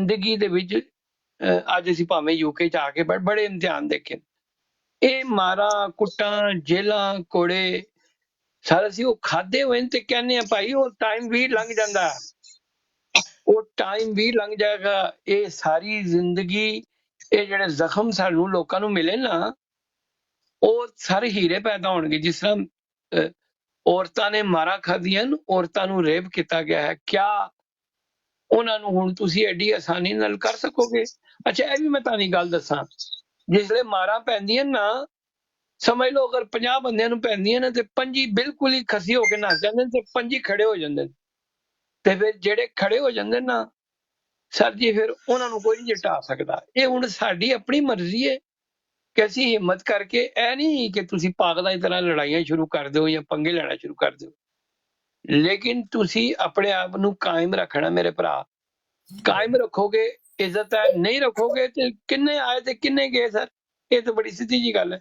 ਜ਼ਿੰਦਗੀ ਦੇ ਵਿੱਚ ਅੱਜ ਅਸੀਂ ਭਾਵੇਂ ਯੂਕੇ ਚ ਆ ਕੇ ਬੜੇ ਇਮਤਿਹਾਨ ਦੇਖੇ। ਇਹ ਮਾਰਾਂ ਕੁੱਟਾਂ ਜੇਲਾਂ ਕੋੜੇ ਸਾਰੇ ਅਸੀਂ ਉਹ ਖਾਦੇ ਹੋਏ ਨੇ ਤੇ ਕਹਿੰਦੇ ਆ ਭਾਈ ਉਹ ਟਾਈਮ ਵੀ ਲੰਘ ਜਾਂਦਾ, ਉਹ ਟਾਈਮ ਵੀ ਲੰਘ ਜਾਏਗਾ। ਇਹ ਸਾਰੀ ਜ਼ਿੰਦਗੀ ਇਹ ਜਿਹੜੇ ਜ਼ਖਮ ਸਾਨੂੰ ਲੋਕਾਂ ਨੂੰ ਮਿਲੇ ਨਾ, ਉਹ ਸਾਰੇ ਹੀਰੇ ਪੈਦਾ ਹੋਣਗੇ। ਜਿਸ ਤਰ੍ਹਾਂ ਔਰਤਾਂ ਨੇ ਮਾਰਾਂ ਖਾਧੀਆਂ, ਔਰਤਾਂ ਨੂੰ ਰੇਪ ਕੀਤਾ ਗਿਆ ਹੈ, ਕਿਆ ਉਹਨਾਂ ਨੂੰ ਹੁਣ ਤੁਸੀਂ ਐਡੀ ਆਸਾਨੀ ਨਾਲ ਕਰ ਸਕੋਗੇ? ਅੱਛਾ, ਇਹ ਵੀ ਮੈਂ ਤੁਹਾਨੂੰ ਗੱਲ ਦੱਸਾਂ, ਜਿਸਲੇ ਮਾਰਾਂ ਪੈਂਦੀਆਂ ਨਾ, ਸਮਝ ਲਓ ਅਗਰ 50 ਬੰਦਿਆਂ ਨੂੰ ਪੈਂਦੀਆਂ ਨੇ ਤੇ 25 ਬਿਲਕੁਲ ਹੀ ਖਸੀ ਹੋ ਕੇ ਨੱਸ ਜਾਂਦੇ ਨੇ ਤੇ 25 ਖੜੇ ਹੋ ਜਾਂਦੇ ਨੇ। ਤੇ ਫਿਰ ਜਿਹੜੇ ਖੜੇ ਹੋ ਜਾਂਦੇ ਨਾ ਸਰ ਜੀ, ਫਿਰ ਉਹਨਾਂ ਨੂੰ ਕੋਈ ਨਹੀਂ ਜਿਤਾ ਸਕਦਾ। ਇਹ ਹੁਣ ਸਾਡੀ ਆਪਣੀ ਮਰਜ਼ੀ ਹੈ ਕਿ ਅਸੀਂ ਹਿੰਮਤ ਕਰਕੇ, ਇਹ ਨਹੀਂ ਕਿ ਤੁਸੀਂ ਪਾਗਲਾਂ ਦੀ ਤਰ੍ਹਾਂ ਲੜਾਈਆਂ ਸ਼ੁਰੂ ਕਰ ਦਿਓ ਜਾਂ ਪੰਗੇ ਲੈਣਾ ਸ਼ੁਰੂ ਕਰ ਦਿਓ, ਲੇਕਿਨ ਤੁਸੀਂ ਆਪਣੇ ਆਪ ਨੂੰ ਕਾਇਮ ਰੱਖਣਾ ਮੇਰੇ ਭਰਾ। ਕਾਇਮ ਰੱਖੋਗੇ ਇੱਜ਼ਤ ਹੈ, ਨਹੀਂ ਰੱਖੋਗੇ ਤੇ ਕਿੰਨੇ ਆਏ ਤੇ ਕਿੰਨੇ ਗਏ ਸਰ। ਇਹ ਤਾਂ ਬੜੀ ਸਿੱਧੀ ਜੀ ਗੱਲ ਹੈ।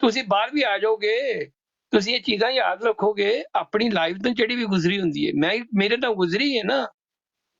ਤੁਸੀਂ ਬਾਹਰ ਵੀ ਆ ਜਾਓਗੇ, ਤੁਸੀਂ ਇਹ ਚੀਜ਼ਾਂ ਯਾਦ ਰੱਖੋਗੇ। ਆਪਣੀ ਲਾਈਫ ਤੋਂ ਜਿਹੜੀ ਵੀ ਗੁਜ਼ਰੀ ਹੁੰਦੀ ਹੈ, ਮੇਰੇ ਨਾਲ ਗੁਜ਼ਰੀ ਹੈ ਨਾ,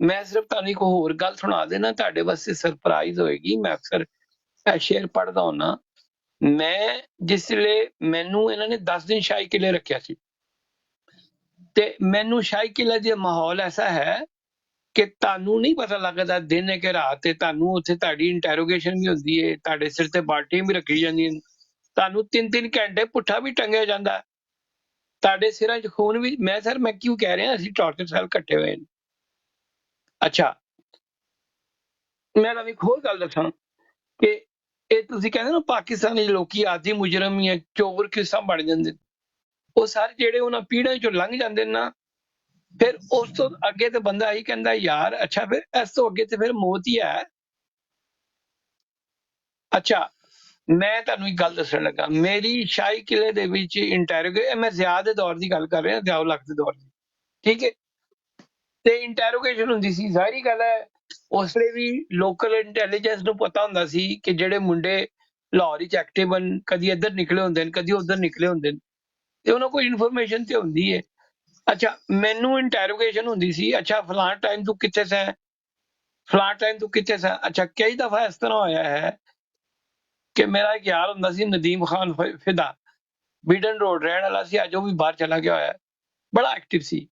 ਮੈਂ ਸਿਰਫ ਤੁਹਾਨੂੰ ਇੱਕ ਹੋਰ ਗੱਲ ਸੁਣਾ ਦੇਣਾ, ਤੁਹਾਡੇ ਵਾਸਤੇ ਸਰਪ੍ਰਾਈਜ਼ ਹੋਏਗੀ। ਮੈਂ ਅਕਸਰ ਇਹ ਸ਼ੇਅਰ ਪੜ੍ਹਦਾ ਹੁੰਦਾ। ਮੈਂ ਜਿਸਲੇ ਮੈਨੂੰ ਇਹਨਾਂ ਨੇ 10 ਦਿਨ ਸ਼ਾਹੀ ਕਿਲੇ ਰੱਖਿਆ ਸੀ, ਤੇ ਮੈਨੂੰ ਸ਼ਾਹੀ ਕਿਲੇ ਦਾ ਮਾਹੌਲ ਐਸਾ ਹੈ ਕਿ ਤੁਹਾਨੂੰ ਨਹੀਂ ਪਤਾ ਲੱਗਦਾ ਦਿਨ ਹੈ ਕਿ ਰਾਤ ਹੈ। ਤੁਹਾਨੂੰ ਉੱਥੇ ਤੁਹਾਡੀ ਇੰਟਰੋਗੇਸ਼ਨ ਵੀ ਹੁੰਦੀ ਹੈ, ਤੁਹਾਡੇ ਸਿਰ ਤੇ ਬਾਲਟੀਆਂ ਵੀ ਰੱਖੀ ਜਾਂਦੀਆਂ ਨੇ, ਤੁਹਾਨੂੰ 3-3 ਘੰਟੇ ਪੁੱਠਾ ਵੀ ਟੰਗਿਆ ਜਾਂਦਾ, ਤੁਹਾਡੇ ਸਿਰਾਂ 'ਚ ਖੂਨ ਵੀ। ਮੈਂ ਕਿਉਂ ਕਹਿ ਰਿਹਾ, ਅਸੀਂ ਟਾਰਚਰ ਸੈੱਲ ਇਕੱਠੇ ਹੋਏ ਨੇ। ਅੱਛਾ, ਮੈਂ ਤੁਹਾਨੂੰ ਇੱਕ ਹੋਰ ਗੱਲ ਦੱਸਾਂ ਕਿ ਇਹ ਤੁਸੀਂ ਕਹਿੰਦੇ ਨਾ ਪਾਕਿਸਤਾਨ ਦੇ ਲੋਕੀ ਆਦੀ ਮੁਜਰਮ ਜਾਂ ਚੋਰ ਕਿਸ ਤਰ੍ਹਾਂ ਬਣ ਜਾਂਦੇ, ਉਹ ਸਾਰੇ ਜਿਹੜੇ ਉਹਨਾਂ ਪੀੜ੍ਹੀਆਂ 'ਚੋਂ ਲੰਘ ਜਾਂਦੇ ਨਾ, ਫਿਰ ਉਸ ਤੋਂ ਅੱਗੇ ਤੇ ਬੰਦਾ ਇਹੀ ਕਹਿੰਦਾ ਯਾਰ ਅੱਛਾ ਫਿਰ ਇਸ ਤੋਂ ਅੱਗੇ ਤੇ ਫਿਰ ਮੌਤ ਹੀ ਹੈ। ਅੱਛਾ, ਮੈਂ ਤੁਹਾਨੂੰ ਇੱਕ ਗੱਲ ਦੱਸਣ ਲੱਗਾ। ਮੇਰੀ ਸ਼ਾਹੀ ਕਿਲੇ ਦੇ ਵਿੱਚ ਮੈਂ ਜ਼ਿਆ ਦੇ ਦੌਰ ਦੀ ਗੱਲ ਕਰ ਰਿਹਾ, ਜ਼ਿਆ ਉਲ ਹਕ ਦੇ ਦੌਰ ਦੀ, ਠੀਕ ਹੈ। ਤੇ ਇੰਟਰੋਗੇਸ਼ਨ ਹੁੰਦੀ ਸੀ, ਜ਼ਾਹਰੀ ਗੱਲ ਹੈ ਉਸ ਵੇਲੇ ਵੀ ਲੋਕਲ ਇੰਟੈਲੀਜੈਂਸ ਨੂੰ ਪਤਾ ਹੁੰਦਾ ਸੀ ਕਿ ਜਿਹੜੇ ਮੁੰਡੇ ਲਾਹੌਰ ਵਿੱਚ ਐਕਟਿਵ ਹਨ, ਕਦੀ ਇੱਧਰ ਨਿਕਲੇ ਹੁੰਦੇ ਨੇ, ਕਦੀ ਉੱਧਰ ਨਿਕਲੇ ਹੁੰਦੇ ਨੇ, ਤੇ ਉਹਨਾਂ ਕੋਲ ਇਨਫੋਰਮੇਸ਼ਨ ਤੇ ਹੁੰਦੀ ਹੈ। ਅੱਛਾ, ਮੈਨੂੰ ਇੰਟਰੋਗੇਸ਼ਨ ਹੁੰਦੀ ਸੀ, ਅੱਛਾ ਫਲਾਂ ਟਾਈਮ ਤੂੰ ਕਿੱਥੇ ਸੈਂ, ਫਲਾਂ ਟਾਈਮ ਤੂੰ ਕਿੱਥੇ ਸੈਂ। ਅੱਛਾ, ਕਈ ਦਫਾ ਇਸ ਤਰ੍ਹਾਂ ਹੋਇਆ ਹੈ ਕਿ ਮੇਰਾ ਇੱਕ ਯਾਰ ਹੁੰਦਾ ਸੀ ਨਦੀਮ ਖਾਨ ਫਿਦਾ, ਬੀਡਨ ਰੋਡ ਰਹਿਣ ਵਾਲਾ ਸੀ, ਅੱਜ ਉਹ ਵੀ ਬਾਹਰ ਚਲਾ ਗਿਆ ਹੋਇਆ, ਬੜਾ ਐਕਟਿਵ ਸੀ।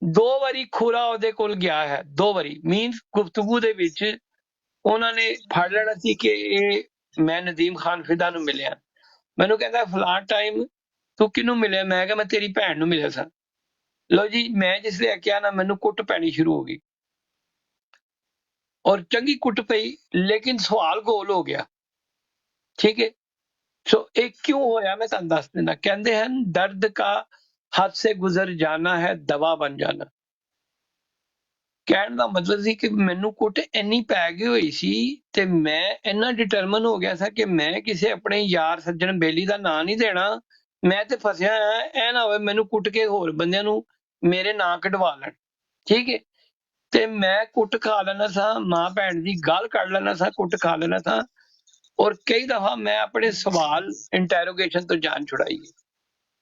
2 ਵਾਰੀ ਖੁਰਾ ਉਹਦੇ ਕੋਲ ਗਿਆ ਹੈ, 2 ਵਾਰੀ ਮੀਨਸ ਗੁਫ਼ਤਗੂ ਦੇ ਵਿੱਚ ਉਹਨਾਂ ਨੇ ਫੜ ਲੈਣਾ ਸੀ ਕਿ ਇਹ ਮੈਂ ਨਦੀਮ ਖਾਨ ਫਿਦਾ ਨੂੰ ਮਿਲਿਆ। ਮੈਨੂੰ ਕਹਿੰਦਾ ਫਲਾਂ ਟਾਈਮ ਤੂੰ ਕਿਹਨੂੰ ਮਿਲਿਆ? ਮੈਂ ਕਿਹਾ ਮੈਂ ਤੇਰੀ ਭੈਣ ਨੂੰ ਮਿਲਿਆ ਸਾਂ। ਲਓ ਜੀ, ਮੈਂ ਜਿਸ ਲਈ ਕਿਹਾ ਨਾ, ਮੈਨੂੰ ਕੁੱਟ ਪੈਣੀ ਸ਼ੁਰੂ ਹੋ ਗਈ ਔਰ ਚੰਗੀ ਕੁੱਟ ਪਈ, ਲੇਕਿਨ ਸਵਾਲ ਗੋਲ ਹੋ ਗਿਆ, ਠੀਕ ਹੈ। ਸੋ ਇਹ ਕਿਉਂ ਹੋਇਆ ਮੈਂ ਤੁਹਾਨੂੰ ਦੱਸ ਦਿੰਦਾ। ਕਹਿੰਦੇ ਹਨ ਦਰਦ ਕਾ ਹੱਦ ਸੇ ਗੁਜ਼ਰ ਜਾਣਾ ਹੈ ਦਵਾ ਬਣ ਜਾਣਾ। ਕਹਿਣ ਦਾ ਮਤਲਬ ਸੀ ਕਿ ਮੈਨੂੰ ਕੁੱਟ ਇੰਨੀ ਪੈ ਗਈ ਹੋਈ ਸੀ ਤੇ ਮੈਂ ਇੰਨਾ ਡਿਟਰਮਨ ਹੋ ਗਿਆ ਸੀ ਕਿ ਮੈਂ ਕਿਸੇ ਆਪਣੇ ਯਾਰ ਸੱਜਣ ਬੇਲੀ ਦਾ ਨਾਂ ਨਹੀਂ ਦੇਣਾ। ਮੈਂ ਤੇ ਫਸਿਆ ਐ ਨਾ ਹੋਵੇ ਮੈਨੂੰ ਕੁੱਟ ਕੇ ਹੋਰ ਬੰਦਿਆਂ ਨੂੰ ਮੇਰੇ ਨਾਂ ਕਢਵਾ ਲੈਣ, ਠੀਕ ਹੈ। ਤੇ ਮੈਂ ਕੁੱਟ ਖਾ ਲੈਣਾ ਸਾਂ, ਮਾਂ ਭੈਣ ਦੀ ਗਾਲ ਕੱਢ ਲੈਣਾ ਸਾਂ, ਕੁੱਟ ਖਾ ਲੈਣਾ ਸਾਂ। ਔਰ ਕਈ ਦਫਾ ਮੈਂ ਆਪਣੇ ਸਵਾਲ ਇੰਟਰੋਗੇਸ਼ਨ ਤੋਂ ਜਾਨ ਛੁਡਾਈ।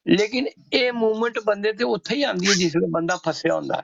ਲੇਕਿਨ ਇਹ ਮੂਵਮੈਂਟ ਬੰਦੇ ਤੇ ਉੱਥੇ ਹੀ ਆਉਂਦੀ ਹੈ ਜਿਸ ਵੇਲੇ ਬੰਦਾ ਫਸਿਆ ਹੁੰਦਾ।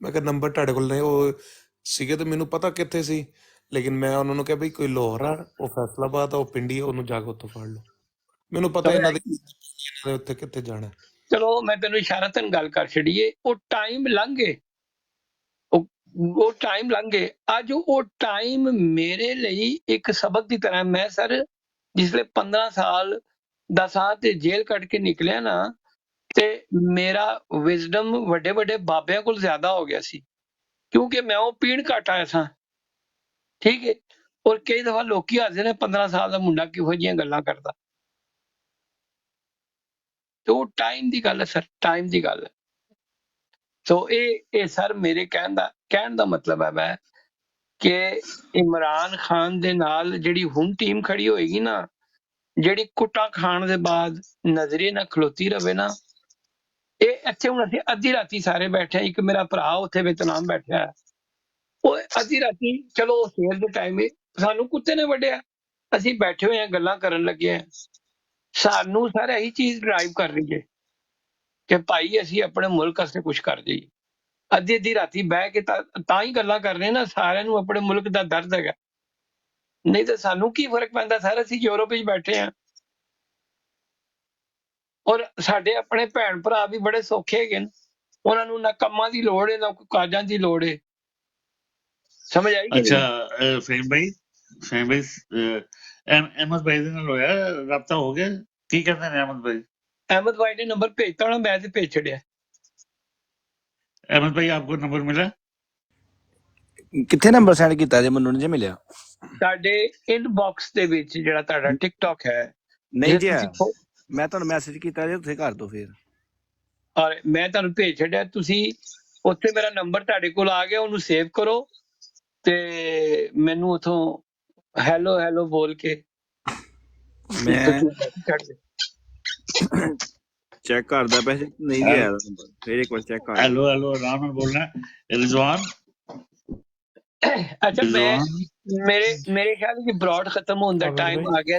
ਮੈਂ ਕਿਹਾ ਨੰਬਰ ਤੁਹਾਡੇ ਕੋਲ ਨਹੀਂ, ਉਹ ਸੀਗੇ ਤੇ ਮੈਨੂੰ ਪਤਾ ਕਿੱਥੇ ਸੀ, ਲੇਕਿਨ ਮੈਂ ਉਹਨਾਂ ਨੂੰ ਕਿਹਾ ਬਈ ਕੋਈ ਲਾਹੌਰ ਆ, ਉਹ ਫੈਸਲਾਬਾਦ ਆ, ਉਹ ਪਿੰਡੀ ਆ, ਉਹਨੂੰ ਜਾ ਕੇ ਉੱਥੋਂ ਫੜ ਲਓ। ਮੈਨੂੰ ਪਤਾ ਇਹਨਾਂ ਦੇ ਉੱਥੇ ਕਿੱਥੇ ਜਾਣਾ। ਚਲੋ ਮੈਂ ਤੈਨੂੰ ਇਸ਼ਾਰਤਨ ਗੱਲ ਕਰ ਛੜੀਏ, ਉਹ ਟਾਈਮ ਲੰਘ ਗਏ, ਉਹ ਟਾਈਮ ਲੰਘ ਗਏ। ਅੱਜ ਉਹ ਟਾਈਮ ਮੇਰੇ ਲਈ ਇੱਕ ਸਬਕ ਦੀ ਤਰ੍ਹਾਂ। ਮੈਂ ਸਰ ਜਿਸਲੇ 15 ਸਾਲ ਦਾ ਸਾਂ ਤੇ ਜੇਲ੍ਹ ਕੱਢ ਕੇ ਨਿਕਲਿਆ ਨਾ, ਤੇ ਮੇਰਾ ਵਿਜ਼ਡਮ ਵੱਡੇ ਵੱਡੇ ਬਾਬਿਆਂ ਕੋਲ ਜ਼ਿਆਦਾ ਹੋ ਗਿਆ ਸੀ। ਕਿਉਂਕਿ ਮੈਂ ਉਹ ਪੀਣ ਘੱਟ ਆਇਆ ਸਾਂ, ਠੀਕ ਹੈ। ਔਰ ਕਈ ਦਫਾ ਲੋਕੀ ਹੱਸਦੇ ਨੇ 15 ਸਾਲ ਦਾ ਮੁੰਡਾ ਕਿਹੋ ਜਿਹੀਆਂ ਗੱਲਾਂ ਕਰਦਾ। ਤੇ ਉਹ ਟਾਈਮ ਦੀ ਗੱਲ ਹੈ ਸਰ, ਟਾਈਮ ਦੀ ਗੱਲ ਹੈ। ਸੋ ਇਹ ਸਰ ਮੇਰੇ ਕਹਿਣ ਦਾ ਮਤਲਬ ਹੈ ਮੈਂ ਕਿ ਇਮਰਾਨ ਖਾਨ ਦੇ ਨਾਲ ਜਿਹੜੀ ਹੁਣ ਟੀਮ ਖੜੀ ਹੋਏਗੀ ਨਾ, ਜਿਹੜੀ ਕੁੱਟਾਂ ਖਾਣ ਦੇ ਬਾਅਦ ਨਜ਼ਰੇ ਨਾਲ ਖਲੋਤੀ ਰਵੇ ਨਾ, ਇਹ ਇੱਥੇ ਹੁਣ ਅਸੀਂ ਅੱਧੀ ਰਾਤੀ ਸਾਰੇ ਬੈਠੇ ਹਾਂ, ਇੱਕ ਮੇਰਾ ਭਰਾ ਉੱਥੇ ਵਿਤਨਾਮ ਬੈਠਾ ਹੈ, ਉਹ ਅੱਧੀ ਰਾਤੀ, ਚਲੋ ਸਵੇਰ ਦੇ ਟਾਈਮ ਸਾਨੂੰ ਕੁੱਤੇ ਨੇ ਵੱਢਿਆ, ਅਸੀਂ ਬੈਠੇ ਹੋਏ ਹਾਂ ਗੱਲਾਂ ਕਰਨ ਲੱਗੇ ਹਾਂ, ਸਾਨੂੰ ਸਰ ਇਹੀ ਚੀਜ਼ ਡਰਾਈਵ ਕਰ ਰਹੀ ਹੈ ਕਿ ਭਾਈ ਅਸੀਂ ਆਪਣੇ ਮੁਲਕ ਵਾਸਤੇ ਕੁਝ ਕਰ ਜਾਈਏ। ਅੱਧੀ ਅੱਧੀ ਰਾਤੀ ਬਹਿ ਕੇ ਤਾਂ ਹੀ ਗੱਲਾਂ ਕਰ ਰਹੇ ਨਾ, ਸਾਰਿਆਂ ਨੂੰ ਆਪਣੇ ਮੁਲਕ ਦਾ ਦਰਦ ਹੈਗਾ, ਨਹੀਂ ਤਾਂ ਸਾਨੂੰ ਕੀ ਫਰਕ ਪੈਂਦਾ ਸਰ, ਅਸੀਂ ਯੂਰਪ ਵਿੱਚ ਬੈਠੇ ਹਾਂ। ਔਰ ਸਾਡੇ ਆਪਣੇ ਭੈਣ ਭਰਾ ਵੀ ਬੜੇ ਸੌਖੇ ਹੈਗੇ ਨੇ, ਉਹਨਾਂ ਨੂੰ ਨਾ ਕੰਮਾਂ ਦੀ ਲੋੜ ਹੈ ਨਾ ਕੋਈ ਕਾਜਾਂ ਦੀ ਲੋੜ ਹੈ। ਸਮਝ ਆਈ ਕਿ ਅੱਛਾ ਨਹੀਂ? ਫਹੀਮ ਭਾਈ ਅਹਿਮਦ ਭਾਈ ਦੇ ਨਾਲ ਹੋਇਆ ਰਾਬਤਾ ਹੋ ਗਿਆ, ਕੀ ਕਹਿੰਦੇ ਨੇ ਅਹਿਮਦ ਭਾਈ? ਅਹਿਮਦ ਭਾਈ ਨੇ ਨੰਬਰ ਭੇਜਤਾ ਹੋਣਾ, ਮੈਂ ਤੇ ਭੇਜ ਛੱਡਿਆ। ਅਹਿਮਦ ਭਾਈ ਆਪਕੋ ਨੰਬਰ ਮਿਲਾ? ਕਿੱਥੇ ਨੰਬਰ ਸੈਂਡ ਕੀਤਾ ਜੇ, ਮੈਨੂੰ ਨਹੀਂ ਜੇ ਮਿਲਿਆ। ਸਾਡੇ ਇਨਬਾਕਸ ਦੇ ਵਿੱਚ ਜਿਹੜਾ ਤੁਹਾਡਾ ਟਿਕਟੌਕ ਹੈ, ਨਹੀਂ ਜੀ, ਤੁਸੀਂ ਮੈਂ ਤੁਹਾਨੂੰ ਮੈਸੇਜ ਕੀਤਾ ਜੇ, ਤੁਸੀਂ ਕਰ ਦਿਓ ਫਿਰ। ਔਰ ਮੈਂ ਤੁਹਾਨੂੰ ਭੇਜ ਛੱਡਿਆ, ਤੁਸੀਂ ਉੱਥੇ ਮੇਰਾ ਨੰਬਰ ਤੁਹਾਡੇ ਕੋਲ ਆ ਗਿਆ, ਉਹਨੂੰ ਸੇਵ ਕਰੋ ਤੇ ਮੈਨੂੰ ਉਥੋਂ ਹੈਲੋ ਹੈਲੋ ਬੋਲ ਕੇ ਮੈਂ ਚੈੱਕ ਕਰਦਾ ਪੈਸੇ ਨਹੀਂ ਗਿਆ ਨੰਬਰ, ਫਿਰ ਇੱਕ ਵਾਰ ਚੈੱਕ ਕਰ। ਹੈਲੋ ਹੈਲੋ ਆਰਾਮ ਨਾਲ ਬੋਲਣਾ। ਰਿਜ਼ਵਾਨ ਅੱਛਾ, ਮੇਰੇ ਖਿਆਲ ਕਿ ਬ੍ਰੌਡ ਖਤਮ ਹੋਣ ਦਾ ਟਾਈਮ ਆ ਗਿਆ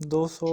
200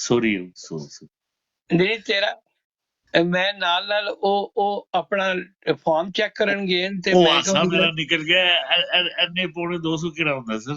ਸੋਰੀ ਨਹੀਂ ਤੇਰਾ ਮੈਂ ਨਾਲ ਉਹ ਆਪਣਾ ਫਾਰਮ ਚੈੱਕ ਕਰਨਗੇ ਤੇ ਉਹ ਮੈਂ ਹਾਸਾ ਕਹੂੰਗਾ ਮੇਰਾ ਨਿਕਲ ਗਿਆ ਐਨੇ ਪੌਣੇ 200 ਕਿਹੜਾ ਹੁੰਦਾ ਸਰ।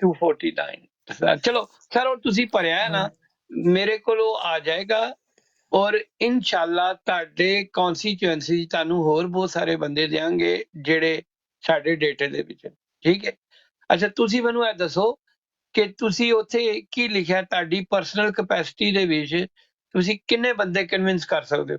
249 ਚਲੋ ਸਰ ਉਹ ਤੁਸੀਂ ਭਰਿਆ ਹੈ ਨਾ, ਮੇਰੇ ਕੋਲ ਉਹ ਆ ਜਾਏਗਾ ਔਰ ਇਨਸ਼ਾਅੱਲਾ ਤੁਹਾਡੇ ਕਨਸਟੀਚੁਐਂਸੀ ਤੁਹਾਨੂੰ ਹੋਰ ਬਹੁਤ ਸਾਰੇ ਬੰਦੇ ਦੇਾਂਗੇ ਜਿਹੜੇ ਸਾਡੇ ਡੇਟੇ ਦੇ ਵਿੱਚ, ਠੀਕ ਹੈ। ਅੱਛਾ ਤੁਸੀਂ ਮੈਨੂੰ ਇਹ ਦੱਸੋ ਕਿ ਤੁਸੀਂ ਉੱਥੇ ਕੀ ਲਿਖਿਆ, ਤੁਹਾਡੀ ਪਰਸਨਲ ਕਪੈਸਿਟੀ ਦੇ ਵਿੱਚ ਤੁਸੀਂ ਕਿੰਨੇ ਬੰਦੇ ਕਨਵਿੰਸ ਕਰ ਸਕਦੇ ਹੋ?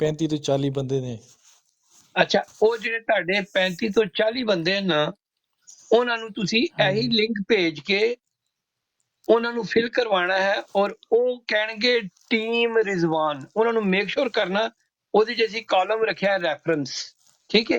35 ਤੋਂ 40 ਬੰਦੇ ਨੇ। ਅੱਛਾ ਉਹ ਜਿਹੜੇ ਤੁਹਾਡੇ 35 ਤੋਂ 40 ਬੰਦੇ ਹਨ ਨਾ, ਉਹਨਾਂ ਨੂੰ ਤੁਸੀਂ ਇਹੀ ਹਾਂਜੀ ਲਿੰਕ ਭੇਜ ਕੇ ਉਹਨਾਂ ਨੂੰ ਫਿਲ ਕਰਵਾਉਣਾ ਹੈ ਔਰ ਉਹ ਕਹਿਣਗੇ ਟੀਮ ਰਿਜ਼ਵਾਨ, ਉਹਨਾਂ ਨੂੰ ਮੇਕ ਸ਼ੋਰ ਕਰਨਾ ਉਹਦੇ 'ਚ ਅਸੀਂ ਕਾਲਮ ਰੱਖਿਆ ਰੈਫਰੈਂਸ, ਠੀਕ ਹੈ।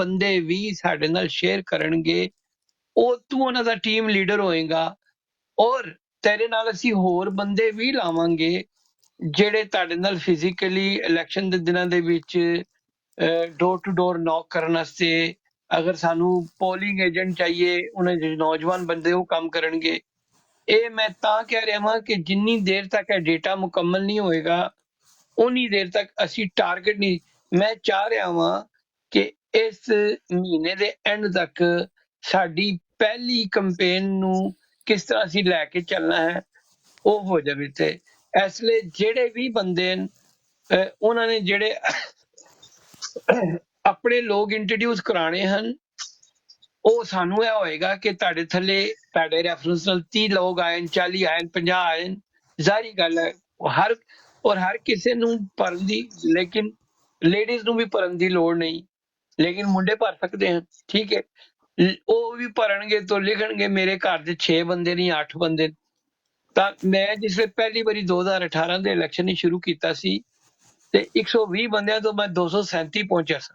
ਬੰਦੇ ਵੀ ਸਾਡੇ ਨਾਲ ਸ਼ੇਅਰ ਕਰਨਗੇ ਉਹ ਤੂੰ ਉਹਨਾਂ ਦਾ ਟੀਮ ਲੀਡਰ ਹੋਏਗਾ ਔਰ ਤੇਰੇ ਨਾਲ ਅਸੀਂ ਹੋਰ ਬੰਦੇ ਵੀ ਲਾਵਾਂਗੇ ਜਿਹੜੇ ਤੁਹਾਡੇ ਨਾਲ ਫਿਜ਼ੀਕਲੀ ਇਲੈਕਸ਼ਨ ਦੇ ਦਿਨਾਂ ਦੇ ਵਿੱਚ ਡੋਰ ਟੂ ਡੋਰ ਨੌਕ ਕਰਨ ਵਾਸਤੇ, ਅਗਰ ਸਾਨੂੰ ਪੋਲਿੰਗ ਏਜੰਟ ਚਾਹੀਏ ਉਹਨਾਂ ਜਿਹੜੇ ਨੌਜਵਾਨ ਬੰਦੇ ਉਹ ਕੰਮ ਕਰਨਗੇ। ਇਹ ਮੈਂ ਤਾਂ ਕਹਿ ਰਿਹਾ ਹਾਂ ਕਿ ਜਿੰਨੀ ਦੇਰ ਤੱਕ ਇਹ ਡੇਟਾ ਮੁਕੰਮਲ ਨਹੀਂ ਹੋਏਗਾ ਉਨੀ ਦੇਰ ਤੱਕ ਅਸੀਂ ਟਾਰਗੇਟ ਨਹੀਂ, ਮੈਂ ਚਾਹ ਰਿਹਾ ਹਾਂ ਕਿ ਇਸ ਮਹੀਨੇ ਦੇ ਐਂਡ ਤੱਕ ਸਾਡੀ ਪਹਿਲੀ ਕੰਪੇਨ ਨੂੰ ਕਿਸ ਤਰ੍ਹਾਂ ਅਸੀਂ ਲੈ ਕੇ ਚੱਲਣਾ ਹੈ ਉਹ ਹੋ ਜਾਵੇ। ਤੇ ਇਸ ਲਈ ਜਿਹੜੇ ਵੀ ਬੰਦੇ ਉਹਨਾਂ ਨੇ ਜਿਹੜੇ ਆਪਣੇ ਲੋਕ ਇੰਟਰੋਡਿਊਸ ਕਰਾਣੇ ਹਨ, ਉਹ ਸਾਨੂੰ ਇਹ ਹੋਏਗਾ ਕਿ ਤੁਹਾਡੇ ਥੱਲੇ ਤੁਹਾਡੇ ਰੈਫਰੈਂਸ ਨਾਲ 30 ਲੋਕ ਆਏ, 40 ਆਏ, 50 ਆਏ, ਜ਼ਾਹਰੀ ਗੱਲ ਹੈ ਹਰ ਕਿਸੇ ਨੂੰ ਭਰਨ ਦੀ, ਲੇਕਿਨ ਲੇਡੀਜ਼ ਨੂੰ ਵੀ ਭਰਨ ਦੀ ਲੋੜ ਨਹੀਂ, ਲੇਕਿਨ ਮੁੰਡੇ ਭਰ ਸਕਦੇ ਹਨ, ਠੀਕ ਹੈ। ਉਹ ਵੀ ਭਰਨਗੇ ਤਾਂ ਲਿਖਣਗੇ ਮੇਰੇ ਘਰ ਦੇ 6 ਬੰਦੇ ਨਹੀਂ 8 ਬੰਦੇ। ਤਾਂ ਮੈਂ ਜਿਸ ਪਹਿਲੀ ਵਾਰੀ 2018 ਦੇ ਇਲੈਕਸ਼ਨ ਹੀ ਸ਼ੁਰੂ ਕੀਤਾ ਸੀ ਤੇ 120 ਬੰਦਿਆਂ ਤੋਂ ਮੈਂ 237 ਪਹੁੰਚਿਆ ਸੀ।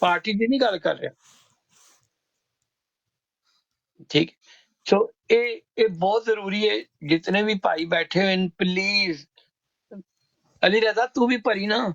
ਪਾਰਟੀ ਦੀ ਨਹੀਂ ਗੱਲ ਕਰ ਰਿਹਾ, ਠੀਕ। ਸੋ ਇਹ ਬਹੁਤ ਜ਼ਰੂਰੀ ਹੈ। ਜਿਤਨੇ ਵੀ ਭਾਈ ਬੈਠੇ ਹੋਏ ਨੇ ਪਲੀਜ਼, ਅਲੀ ਰਜ਼ਾ ਤੂੰ ਵੀ ਭਰੀ ਨਾ।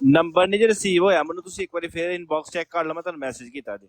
ਨੰਬਰ ਨਹੀਂ ਜੇ ਰਿਸੀਵ ਹੋਇਆ ਮੈਨੂੰ, ਤੁਸੀਂ ਇੱਕ ਵਾਰੀ ਫੇਰ ਇਨਬਾਕਸ ਚੈੱਕ ਕਰ ਲਓ, ਮੈਂ ਤੁਹਾਨੂੰ ਮੈਸੇਜ ਕੀਤਾ ਜੀ।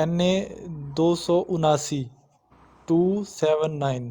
NA 279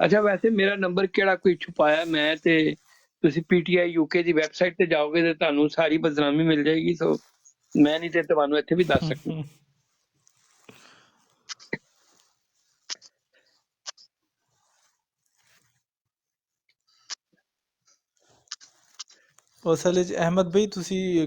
ਅੱਛਾ ਵੈਸੇ ਮੇਰਾ ਨੰਬਰ ਕਿਹੜਾ ਕੋਈ ਛੁਪਾਇਆ ਮੈਂ ਤੇ ਤੁਸੀਂ ਪੀਟੀਆਈ ਯੂਕੇ ਦੀ ਵੈਬਸਾਈਟ ਤੇ ਜਾਓਗੇ ਤੇ ਤੁਹਾਨੂੰ ਸਾਰੀ ਬਦਨਾਮੀ ਮਿਲ ਜਾਏਗੀ, ਸੋ ਮੈਂ ਨਹੀਂ ਤੇ ਤੁਹਾਨੂੰ ਇੱਥੇ ਵੀ ਦੱਸ ਸਕਦਾ। ਅਸਲ ਵਿੱਚ ਅਹਿਮਦ ਭਾਈ ਤੁਸੀਂ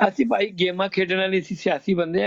ਅਸੀਂ ਭਾਈ ਗੇਮਾਂ ਖੇਡਣ ਵਾਲੇ ਅਸੀਂ ਸਿਆਸੀ ਬੰਦੇ ਆ,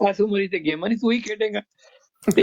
ਇਸ ਉਮਰ ਤੇ ਗੇਮਾਂ ਨਹੀਂ ਤੂੰ ਹੀ ਖੇਡੇਗਾ ਤੇ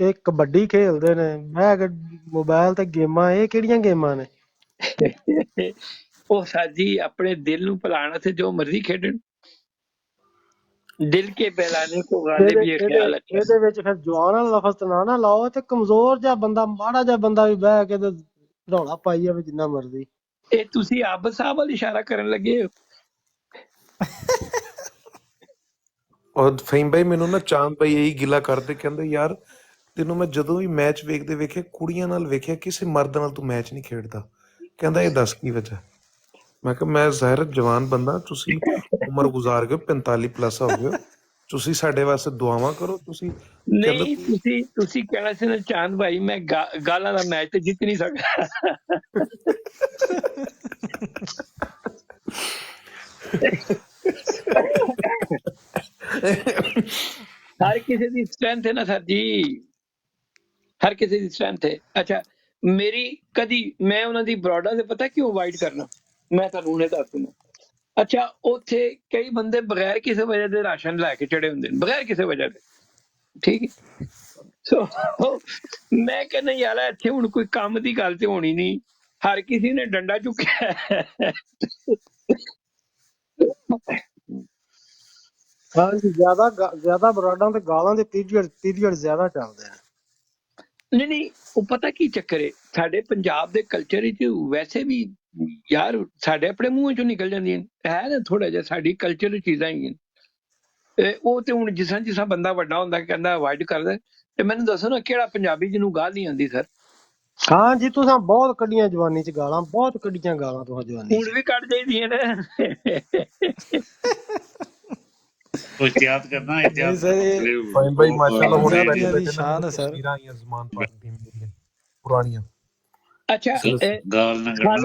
ਇਹ ਕਬੱਡੀ ਖੇਡਦੇ ਨੇ, ਮੈਂ ਕਿਹਾ ਮੋਬਾਈਲ ਤੇ ਗੇਮਾਂ, ਇਹ ਕਿਹੜੀਆਂ ਗੇਮਾਂ ਨੇ? ਉਹ ਸਾਜੀ ਆਪਣੇ ਦਿਲ ਨੂੰ ਭੁਲਾਉਣ ਵਾਸਤੇ ਜੋ ਮਰਜ਼ੀ ਖੇਡਣ, ਦਿਲ ਕੇ ਬਹਿਲਾਨੇ ਕੋ ਗਾਲਿਬ ਇਹ ਖਿਆਲ ਅੱਛਾ। ਇਹਦੇ ਵਿੱਚ ਫਿਰ ਜਵਾਨ ਵਾਲਾ ਲਫ਼ਜ਼ ਤਾਂ ਨਾ ਲਾਓ, ਤੇ ਕਮਜ਼ੋਰ ਜਿਹਾ ਬੰਦਾ, ਮਾੜਾ ਜਿਹਾ ਬੰਦਾ ਵੀ ਬਹਿ ਕੇ ਤੇ ਰੌਲਾ ਪਾਈ ਜਾਵੇ ਜਿੰਨਾ ਮਰਜ਼ੀ। ਇਹ ਤੁਸੀਂ ਆਬਦ ਸਾਹਿਬ ਵੱਲ ਇਸ਼ਾਰਾ ਕਰਨ ਲੱਗੇ ਹੋ। ਔਰ ਫਹੀਮ ਭਾਈ ਮੈਨੂੰ ਨਾ ਚਾਂਦ ਭਾਈ ਇਹੀ ਗਿਲਾ ਕਰਦੇ, ਕਹਿੰਦੇ ਯਾਰ ਤੈਨੂੰ ਮੈਂ ਜਦੋਂ ਵੀ ਮੈਚ ਵੇਖਿਆ ਕੁੜੀਆਂ ਨਾਲ ਵੇਖਿਆ, ਕਿਸੇ ਮਰਦ ਨਾਲ ਤੂੰ ਮੈਚ ਨਹੀਂ ਖੇਡਦਾ। ਕਹਿੰਦਾ ਇਹ ਦੱਸ ਕੀ ਵਜ੍ਹਾ। ਮੈਂ ਕਿਹਾ ਮੈਂ ਜ਼ਾਹਿਰ ਜਵਾਨ ਬੰਦਾ, ਤੁਸੀਂ ਉਮਰ ਗੁਜ਼ਾਰ ਗਏ 45 ਪਲੱਸ ਹੋ ਗਏ, ਤੁਸੀਂ ਸਾਡੇ ਵਾਸਤੇ ਦੁਆਵਾਂ ਕਰੋ। ਤੁਸੀਂ ਕਹਿੰਦਾ ਨਹੀਂ ਤੁਸੀਂ ਕਹਿਣਾ ਸੀ ਨਾ ਚਾਂਦ ਭਾਈ ਮੈਂ ਗਾਲਾਂ ਦਾ ਮੈਚ ਤੇ ਜਿੱਤ ਨਹੀਂ ਸਕਦਾ। ਹਰ ਕਿਸੇ ਦੀ ਸਟਰੈਂਥ ਹੈ ਨਾ ਸਰ ਜੀ, ਹਰ ਕਿਸੇ ਦੀ ਸਟਰੈਂਥ ਹੈ। ਅੱਛਾ ਮੇਰੀ ਕਦੀ ਮੈਂ ਉਹਨਾਂ ਦੀ ਬਰੋਡਾਂ ਤੇ ਪਤਾ ਕਿਉਂ ਅਵਾਇਡ ਕਰਨਾ, ਮੈਂ ਤੁਹਾਨੂੰ ਹੁਣੇ ਦੱਸ ਦਿੰਦਾ। ਅੱਛਾ ਉੱਥੇ ਕਈ ਬੰਦੇ ਬਗੈਰ ਕਿਸੇ ਵਜ੍ਹਾ ਦੇ ਰਾਸ਼ਨ ਲੈ ਕੇ ਚੜੇ ਹੁੰਦੇ ਨੇ, ਬਗੈਰ ਕਿਸੇ ਵਜ੍ਹਾ ਦੇ, ਠੀਕ ਹੈ। ਸੋ ਮੈਂ ਕਹਿੰਦਾ ਯਾਰ ਇੱਥੇ ਹੁਣ ਕੋਈ ਕੰਮ ਦੀ ਗੱਲ ਤੇ ਹੋਣੀ ਨਹੀਂ, ਹਰ ਕਿਸੇ ਨੇ ਡੰਡਾ ਚੁੱਕਿਆ। ਹਾਂਜੀ, ਜ਼ਿਆਦਾ ਬਰਾਡਾਂ ਤੇ ਗਾਲਾਂ ਦੇ ਪੀਰੀਅਡ ਜ਼ਿਆਦਾ ਚੱਲਦੇ ਨੇ। ਨਹੀਂ ਉਹ ਪਤਾ ਕੀ ਚੱਕਰ ਹੈ, ਸਾਡੇ ਪੰਜਾਬ ਦੇ ਕਲਚਰ ਵਿੱਚ ਵੈਸੇ ਵੀ ਯਾਰ ਸਾਡੇ ਆਪਣੇ ਮੂੰਹ ਚੋਂ ਨਿਕਲ ਜਾਂਦੀਆਂ ਹੈ ਨਾ, ਥੋੜਾ ਜਿਹਾ ਸਾਡੀ ਕਲਚਰ ਚੀਜ਼ਾਂ ਹੈਗੀਆਂ। ਉਹ ਤੇ ਹੁਣ ਜਿਸ ਬੰਦਾ ਵੱਡਾ ਹੁੰਦਾ ਕਹਿੰਦਾ ਅਵਾਇਡ ਕਰਦਾ, ਤੇ ਮੈਨੂੰ ਦੱਸੋ ਨਾ ਕਿਹੜਾ ਪੰਜਾਬੀ ਜਿਹਨੂੰ ਗਾਲ ਨਹੀਂ ਆਉਂਦੀ ਸਰ? ਹਾਂ ਜੀ, ਤੁਸੀਂ ਬਹੁਤ ਕੱਢੀਆਂ ਜਵਾਨੀ ਚ ਗਾਲਾਂ, ਬਹੁਤ ਕੱਢੀਆਂ ਗਾਲਾਂ ਤੁਸੀਂ ਜਵਾਨੀ ਹੁਣ ਚ। ਵੀ ਕੱਢ ਜਾਈਦੀਆਂ ਨੇ। ਕੋਈ ਇhtiyat ਕਰਨਾ, ਨਹੀਂ ਇhtiyat ਸਰ ਇਹ ਫਹੀਮ ਭਾਈ ਮਾਸ਼ਾਅੱਲਾ ਹੁਣੇ ਪੰਜਾਬੀਆਂ ਬੈਠੇ ਦੀ ਬੈਠੇ ਨਾ ਸ਼ਾਨ ਮੈਨੂੰ ਹੈ ਸਰ। ਤਸਵੀਰਾਂ ਆਈਆਂ ਜ਼ਮਾਨ ਪਾਕ ਦੀਆਂ ਮੇਰੀਆਂ ਪੁਰਾਣੀਆਂ। ਅੱਛਾ ਗਾਲ ਨਾ ਕਰਨਾ।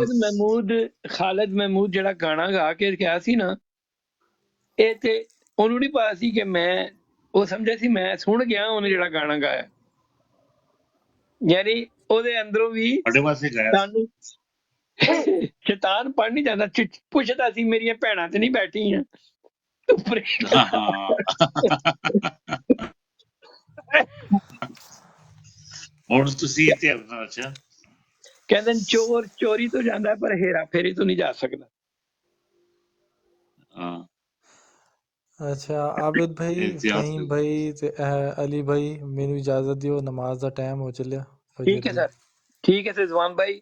ਖਾਲਿਦ ਮਹਿਮੂਦ ਜਿਹੜਾ ਗਾਣਾ ਗਾ ਕੇ ਕਿਹਾ ਸੀ ਨਾ, ਇਹ ਤੇ ਉਹਨੂੰ ਨਹੀਂ ਪਤਾ ਸੀ ਕਿ ਮੈਂ, ਉਹ ਸਮਝਿਆ ਸੀ ਮੈਂ ਸੁਣ ਗਿਆ ਉਹਨੇ ਜਿਹੜਾ ਗਾਣਾ ਗਾਇਆ, ਯਾਨੀ ਉਹਦੇ ਅੰਦਰੋਂ ਵੀ ਸਾਡੇ ਵਾਸਤੇ ਗਾਇਆ ਸਾਨੂੰ ਸ਼ੈਤਾਨ ਪੜ ਨਹੀਂ ਜਾਂਦਾ, ਪੁੱਛਦਾ ਸੀ ਮੇਰੀਆਂ ਭੈਣਾਂ ਤੇ ਨਹੀਂ ਬੈਠੀਆਂ ਉੱਪਰੇ। ਹਾਂ ਹੁਣ ਤੁਸੀਂ ਇhtiyat ਕਰਨਾ। ਅੱਛਾ ਕਹਿੰਦੇ ਚੋਰ ਚੋਰੀ ਤੋਂ ਜਾਂਦਾ ਪਰ ਹੇਰਾ ਫੇਰੀ ਤੋਂ ਨਹੀਂ ਜਾ ਸਕਦਾ। ਹਾਂ ਅੱਛਾ ਆਬਿਦ ਭਾਈ, ਇhtiyat ਫਹੀਮ ਭਾਈ ਤੇ ਅਲੀ ਭਾਈ, ਮੈਨੂੰ ਇਜਾਜ਼ਤ ਦਿਓ, ਨਮਾਜ਼ ਦਾ ਟਾਈਮ ਹੋ ਚੱਲਿਆ ਠੀਕ ਫਜਰ ਹੈ ਦੀ। ਸਰ, ਠੀਕ ਹੈ ਰਿਜ਼ਵਾਨ ਭਾਈ।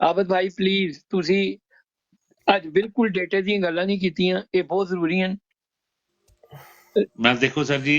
ਆਬਦ ਭਾਈ ਪਲੀਜ਼, ਤੁਸੀਂ ਅੱਜ ਬਿਲਕੁਲ ਡੇਟੇ ਦੀਆਂ ਗੱਲਾਂ ਨਹੀਂ ਕੀਤੀਆਂ, ਇਹ ਬਹੁਤ ਜ਼ਰੂਰੀ ਹਨ। ਮੈਂ ਦੇਖੋ ਸਰ ਜੀ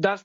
10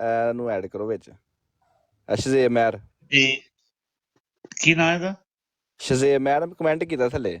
ਇਹਨੂੰ ਐਡ ਕਰੋ ਵਿੱਚ। ਸ਼ਜ਼ੇ ਮੈਰ, ਇਹ ਕੀ ਨਾਮ ਹੈ ਇਹਦਾ? ਸ਼ਜ਼ੇ ਮੈਰ ਕਮੈਂਟ ਕੀਤਾ ਥੱਲੇ।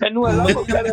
ਇਹਨੂੰ ਅੱਲਾ ਮੌਕਾ ਦੇ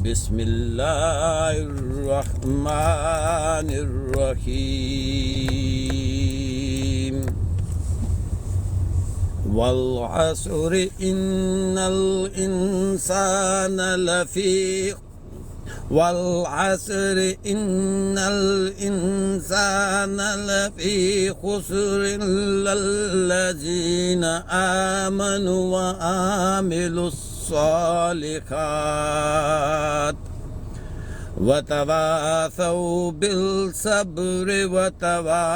بسم اللہ الرحمن الرحیم والعصر ان الانسان لفی والعصر ان الانسان لفی خسر الا الذین آمنوا وعملوا الصالحات وتواصوا بالصبر وتواصوا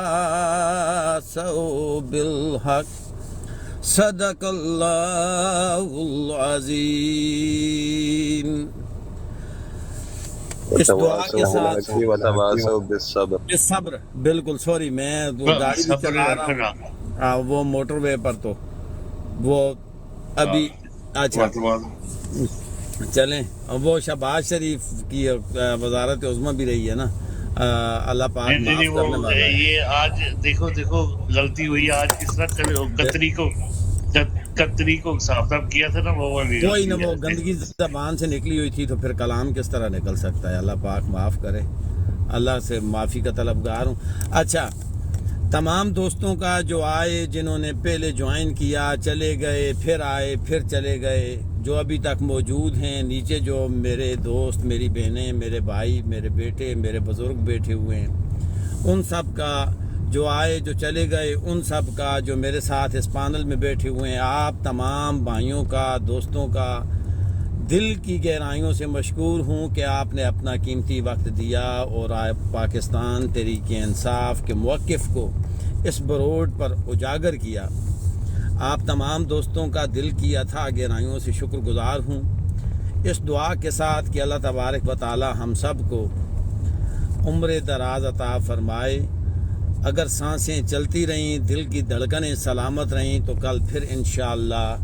بالحق صدق اللہ العظیم. اس دعا کے ساتھ وتواصوا بالصبر. صبر بالکل سوری میں وہ گاڑی بھی چلا رہا ہوں وہ موٹر وے پر تو وہ ابھی اچھا چلیں وہ شہباز شریف کی وزارت عظمیٰ بھی رہی ہے نا اللہ پاک معاف کرنے والا ہے. یہ آج دیکھو غلطی ہوئی آج کس طرح کتری کو صاف کیا تھا نا وہ والی کوئی نہ وہ گندگی زبان سے نکلی ہوئی تھی تو پھر کلام کس طرح نکل سکتا ہے. اللہ پاک معاف کرے. اللہ سے معافی کا طلبگار ہوں. اچھا تمام دوستوں کا جو آئے جنہوں نے پہلے جوائن کیا چلے گئے پھر آئے پھر چلے گئے جو ابھی تک موجود ہیں نیچے جو میرے دوست میری بہنیں میرے بھائی میرے بیٹے میرے بزرگ بیٹھے ہوئے ہیں ان سب کا جو آئے جو چلے گئے ان سب کا جو میرے ساتھ اس پانل میں بیٹھے ہوئے ہیں آپ تمام بھائیوں کا دوستوں کا دل کی گہرائیوں سے مشکور ہوں کہ آپ نے اپنا قیمتی وقت دیا اور آپ پاکستان تحریک انصاف کے موقف کو اس بروڈ پر اجاگر کیا. آپ تمام دوستوں کا دل کی اتھاہ گہرائیوں سے شکر گزار ہوں اس دعا کے ساتھ کہ اللہ تبارک و تعالی ہم سب کو عمر دراز عطا فرمائے. اگر سانسیں چلتی رہیں دل کی دھڑکنیں سلامت رہیں تو کل پھر انشاءاللہ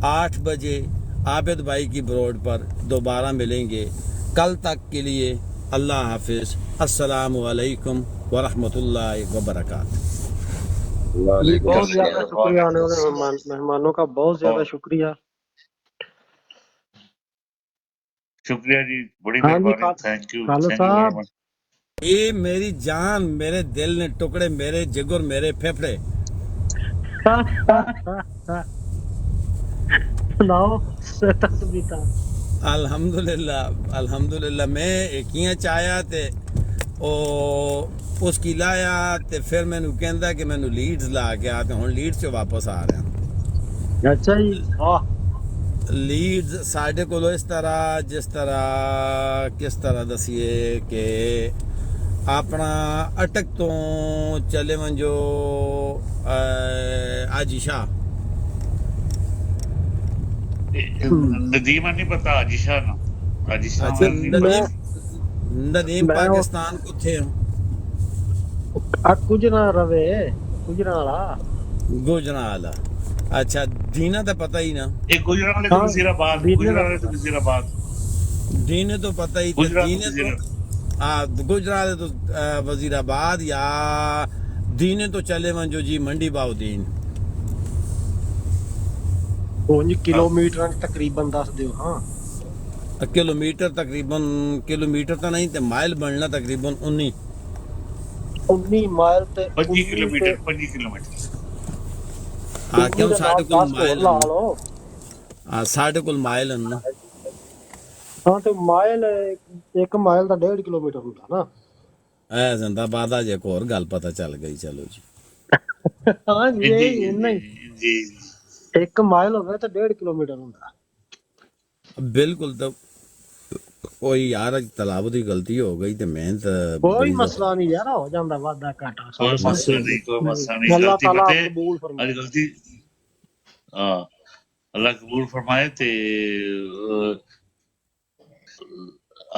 8 بجے عابد بھائی کی بروڈ پر دوبارہ ملیں گے. کل تک کے لیے اللہ حافظ. السلام علیکم ورحمۃ اللہ وبرکاتہ. جی بہت زیادہ شکریہ آنے والے مہمانوں کا بہت زیادہ شکریہ. شکریہ جی بڑی ہاں جی مہربانی. تھینک یو خالد صاحب اے میری جان میرے دل نے ٹکڑے میرے جگر میرے پھیپھڑے سناؤ. الحمدللہ میں کیاں چاہیا تے او اس کی لایا تے پھر مینوں کہندا کہ مینوں لیڈز لا کے آ تے ہن لیڈز سے واپس آ رہا. اچھا جی واہ. لیڈز ساڈے کولو اس طرح جس طرح کس طرح دسیے کہ اپنا اٹک تو چلے ونجو آجی شاہ ندیم نہیں پتا آجی شاہ نا آجی شاہ ندیم پاکستان کو تھے گجرا والا. اچھا دینا تو پتہ ہی نا ایک گجرا والے تو وزیر آباد دینے تو پتہ ہی تھے دینے تو گجرا والے تو وزیر آباد یا دینے تو چلے ونجو جی منڈی باؤ دین 5 کلومیٹر تقریباً دس دیو. ہاں کلومیٹر تقریباً کلومیٹر تو نہیں تے مائل بننا تقریباً 19 مائل تے 25 کلومیٹر کیوں ساڈے کول مائل ہیں نا. ہاں تو مائل 1 مائل دا 1.5 کلومیٹر ہوندا نا. اے زندہ باد آج ایک اور گل پتہ چل گئی. چلو جی ہاں جی نہیں 1 مائل ہوگا تو 1.5 کلومیٹر ہوندا. بالکل. تو کوئی یار تلاوت کی غلطی ہو گئی تے میں کوئی مسئلہ نہیں یار ہو جاندا وادا گھاٹا. کوئی مسئلہ نہیں اللہ غلطی تعالیٰ بتے قبول فرمائے. غلطی اللہ قبول فرمائے تے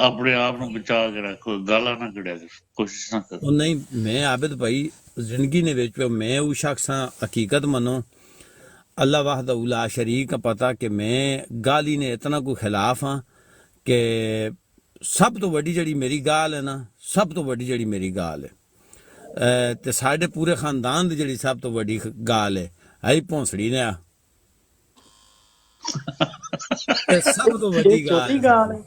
اپنے آپ نو بچا کے رکھو گالا نہ کڑیا کوشش نہ کرو. نہیں میں عابد بھائی زندگی نے وچ میں وہ شخص ہاں حقیقت منو اللہ وحدہ لا شریک کا پتہ کہ میں گالی نے اتنا کوئی خلاف ہاں کہ سب تو وڈی جڑی میری گال ہے نا سب تو وڈی جڑی میری گال ہے تے ساڈے پورے خاندان دی جڑی سب تو وڈی گال ہے آئی پونسڑی نے سب تو وڈی گال ہے.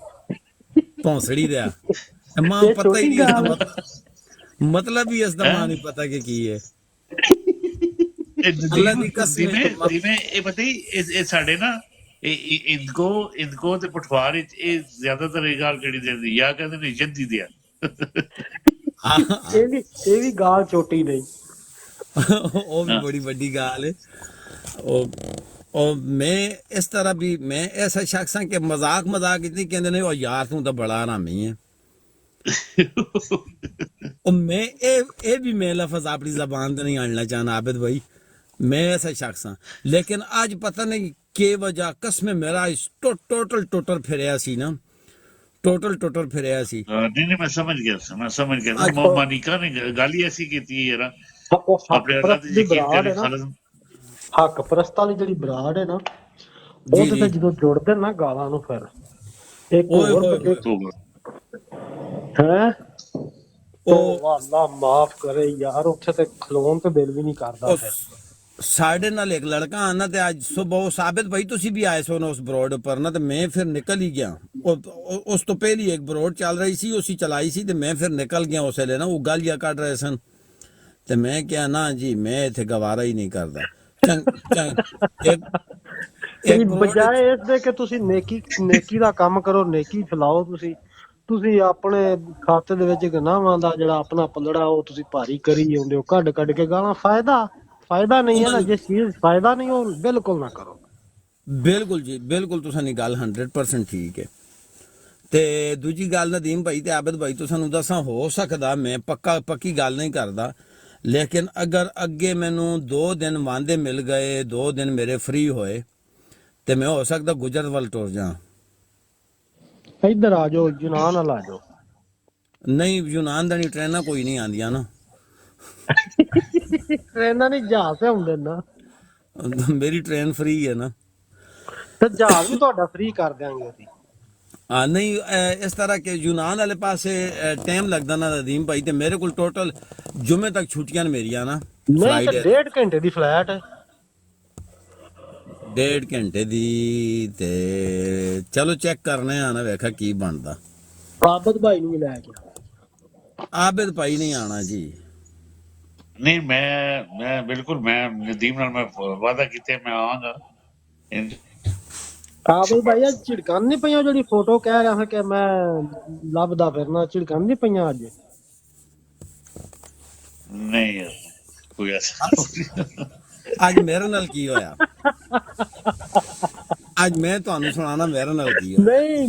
ਭੌਂਸੜੀ ਦਿਆ ਮਾਂ ਇਹ ਪਤਾ ਹੀ ਛੋਟੀ ਨਹੀਂ ਇਸਦਾ ਗੱਲ ਹੈ। ਮਤਲਬ ਹੀ ਇਸਦਾ ਮਾਂ ਹੈਂ? ਨਹੀਂ ਪਤਾ ਕਿ ਕੀ ਹੈ ਇਹ ਅੱਲਾ ਨਦੀਮ ਦੀ ਕਸਮ ਜਿਵੇਂ ਹੈ ਜਿਵੇਂ ਇਹ ਪਤਾ ਹੀ ਇਹ ਸਾਡੇ ਨਾ ਇਨਕੋ ਤੇ ਪਠਵਾਰ ਵਿੱਚ ਇਹ ਜ਼ਿਆਦਾਤਰ ਇਹ ਗੱਲ ਕਿਹੜੀ ਦਿੰਦੀ ਜਾਂ ਕਹਿੰਦੇ ਨੇ ਜੱਦੀ ਦਿਆ ਇਹ ਵੀ ਗਾਲ ਛੋਟੀ ਨਹੀਂ। ਉਹ ਵੀ ਬੜੀ ਵੱਡੀ ਗੱਲ ਹੈ ਉਹ ਮੈਂ ਇਸ ਤਰ੍ਹਾਂ ਵੀ ਮੈਂ ਐਸਾ ਸ਼ਖਸ ਹਾਂ ਕਿ ਮਜ਼ਾਕ ਇਤਨੀ ਕਹਿੰਦੇ ਨੇ ਉਹ ਯਾਰ ਤੂੰ ਤਾਂ ਬੜਾ ਹਰਾਮੀ ਹੈ اور میں اے بھی میں لفظ اپنی زبان تو نہیں آننا چاہنا عابد بھائی میں ایسا شخص ہاں لیکن آج پتہ نہیں کہ وجہ قسم میرا اس ٹوٹل پھریا سی نا ٹوٹل پھریا سی نہیں میں سمجھ گیا مانیکا نے گالی ایسی کی تھی یار ਉਹ ਹੱਕ ਆਪਣੇ ਅੱਲਾ ਪਰਸਤ ਤੇ ਦੀ ਯਕੀਨ ਬਰਾੜ ਕਰੇ ਹੈ ਨਾ, ਖਾਲਸ ਹੱਕ ਪਰਸਤ ਵਾਲੀ ਜਿਹੜੀ ਬਰਾੜ ਹੈ ਨਾ جی ਉਹਦੇ جی ਤੇ ਜਦੋਂ ਜੁੜਦੇ ਨਾ گاਲਾਂ ਨੂੰ ਫਿਰ ਇੱਕ اوئے ਹੋਰ ہوئے ਵੱਡੇ توبہ ਹੈ او ਉਹ ਅੱਲਾ ਮਾਫ ਕਰੇ ਯਾਰ, ਉੱਥੇ ਤੇ ਖਲੋਣ ਤੇ ਦਿਲ ਵੀ ਨਹੀਂ ਕਰਦਾ ਫਿਰ। ਸਾਡੇ ਨਾਲ ਇੱਕ ਲੜਕਾ ਆਨਾ ਤੇ ਅੱਜ ਸਵੇਰ ਉਹ ਸਾਬਿਤ ਭਾਈ ਤੁਸੀਂ ਵੀ ਆਏ ਸੋ ਨਾ ਉਸ ਬਰੋਡ ਉੱਪਰ ਨਾ ਤੇ ਮੈਂ ਫਿਰ ਨਿਕਲ ਹੀ ਗਿਆ ਉਸ ਤੋਂ ਪਹਿਲੀ ਇੱਕ ਬਰੋਡ ਚੱਲ ਰਹੀ ਸੀ ਉਸੀ ਚਲਾਈ ਸੀ ਤੇ ਮੈਂ ਫਿਰ ਨਿਕਲ ਗਿਆ ਉਸੇ ਲਈ ਨਾ ਉਹ ਗਾਲੀਆਂ ਕੱਢ ਰਹੇ ਸਨ ਤੇ ਮੈਂ ਕਿਹਾ ਨਾ ਜੀ ਮੈਂ ਇੱਥੇ ਗਵਾਰਾ ਹੀ ਨਹੀਂ ਕਰਦਾ ਤੇ ਬਜਾਏ ਇਸ ਦੇ ਕਿ ਤੁਸੀਂ ਨੇਕੀ ਦਾ ਕੰਮ ਕਰੋ, ਨੇਕੀ ਫੈਲਾਓ, ਤੁਸੀਂ ਆਪਣੇ ਖਾਤੇ ਦੇ ਵਿੱਚ ਗੁਨਾਹਾਂ ਦਾ ਜਿਹੜਾ ਆਪਣਾ ਪਲੜਾ ਉਹ ਤੁਸੀਂ ਭਾਰੀ ਕਰੀ ਜਾਂਦੇ ਹੋ ਕੱਢ ਕੇ ਗਾਲਾਂ। ਫਾਇਦਾ ਨਹੀਂ ਹੈ ਨਾ, ਜਿਸ ਚੀਜ਼ ਫਾਇਦਾ ਨਹੀਂ ਉਹ ਬਿਲਕੁਲ ਨਾ ਕਰੋ। ਬਿਲਕੁਲ ਜੀ ਬਿਲਕੁਲ ਤੁਸੀਂ ਗੱਲ 100% ਠੀਕ ਹੈ। ਤੇ ਦੂਜੀ ਗੱਲ ਨਦੀਮ ਭਾਈ ਤੇ ਆਬਦ ਭਾਈ ਤੁਹਾਨੂੰ ਦੱਸਾਂ ਹੋ ਸਕਦਾ ਮੈਂ ਪੱਕੀ ਗੱਲ ਨਹੀਂ ਕਰਦਾ ਲੇਕਿਨ ਅਗਰ ਅੱਗੇ ਮੈਨੂੰ 2 ਦਿਨ ਵਾਂਦੇ ਮਿਲ ਗਏ 2 ਦਿਨ ਮੇਰੇ ਫ੍ਰੀ ਹੋਏ ਤੇ ਮੈਂ ਹੋ ਸਕਦਾ ਗੁਜਰ ਵੱਲ ਟੁਰ ਜਾ। ਇੱਧਰ ਆ ਜਾਓ, ਯੂਨਾਨ ਨਾਲ ਆ ਜਾਓ। ਨਹੀਂ ਯੂਨਾਨ ਦਾ ਨਹੀਂ ਟ੍ਰੇਨਾਂ ਕੋਈ ਨਹੀਂ ਆਉਂਦੀਆਂ ਨਾ ਟ੍ਰੇਨਾਂ ਨਹੀਂ ਜਹਾਜ਼ ਤੇ ਹੁੰਦੇ ਨਾ, ਮੇਰੀ ਟ੍ਰੇਨ ਫ੍ਰੀ ਹੈ ਨਾ ਤੇ ਜਹਾਜ਼ ਵੀ ਤੁਹਾਡਾ ਫ੍ਰੀ ਕਰ ਦਿਆਂਗੇ ਅਸੀਂ। ਹਾਂ ਨਹੀਂ ਇਸ ਤਰ੍ਹਾਂ ਕਿ ਯੂਨਾਨ ਵਾਲੇ ਪਾਸੇ ਟਾਈਮ ਲੱਗਦਾ ਨਾ ਨਦੀਮ ਭਾਈ ਤੇ ਮੇਰੇ ਕੋਲ ਟੋਟਲ ਜੁਮੇ ਤੱਕ ਛੁੱਟੀਆਂ ਨੇ ਮੇਰੀਆਂ ਨਾ ਨਹੀਂ ਤੇ 1.5 ਘੰਟੇ ਦੀ ਫਲਾਈਟ ਹੈ। 1.5 ਘੰਟੇ ਦੀ ਤੇ ਚਲੋ ਚੈੱਕ ਕਰਨੇ ਆ ਨਾ ਵੇਖਾ ਕੀ ਬਣਦਾ। ਆਬਦ ਭਾਈ ਨੂੰ ਵੀ ਲੈ ਕੇ ਆਬਦ ਭਾਈ ਨਹੀਂ ਆਣਾ ਜੀ। ਨਹੀਂ ਮੈਂ ਬਿਲਕੁਲ ਮੈਂ ਨਦੀਮ ਨਾਲ ਮੈਂ ਵਾਅਦਾ ਕੀਤਾ ਮੈਂ ਆਵਾਂਗਾ। ਆਬਦ ਭਾਈ ਅੱਜ ਝਿੜਕਾਂ ਨਹੀਂ ਪਈਆਂ ਜਿਹੜੀ ਫੋਟੋ ਕਹਿ ਰਿਹਾ ਕਿ ਮੈਂ ਲੱਭਦਾ ਫਿਰਨਾ, ਝਿੜਕਾਂ ਨਹੀਂ ਪਈਆਂ ਅੱਜ? ਨਹੀਂ ਯਾਰ ਕੋਈ ਐਸਾ ਅੱਜ ਮੇਰੇ ਨਾਲ ਕੀ ਹੋਇਆ ਅੱਜ ਮੈਂ ਤੁਹਾਨੂੰ ਸੁਣਾਣਾ ਮੇਰੇ ਨਾਲ ਕੀ ਹੋਇਆ। ਨਹੀਂ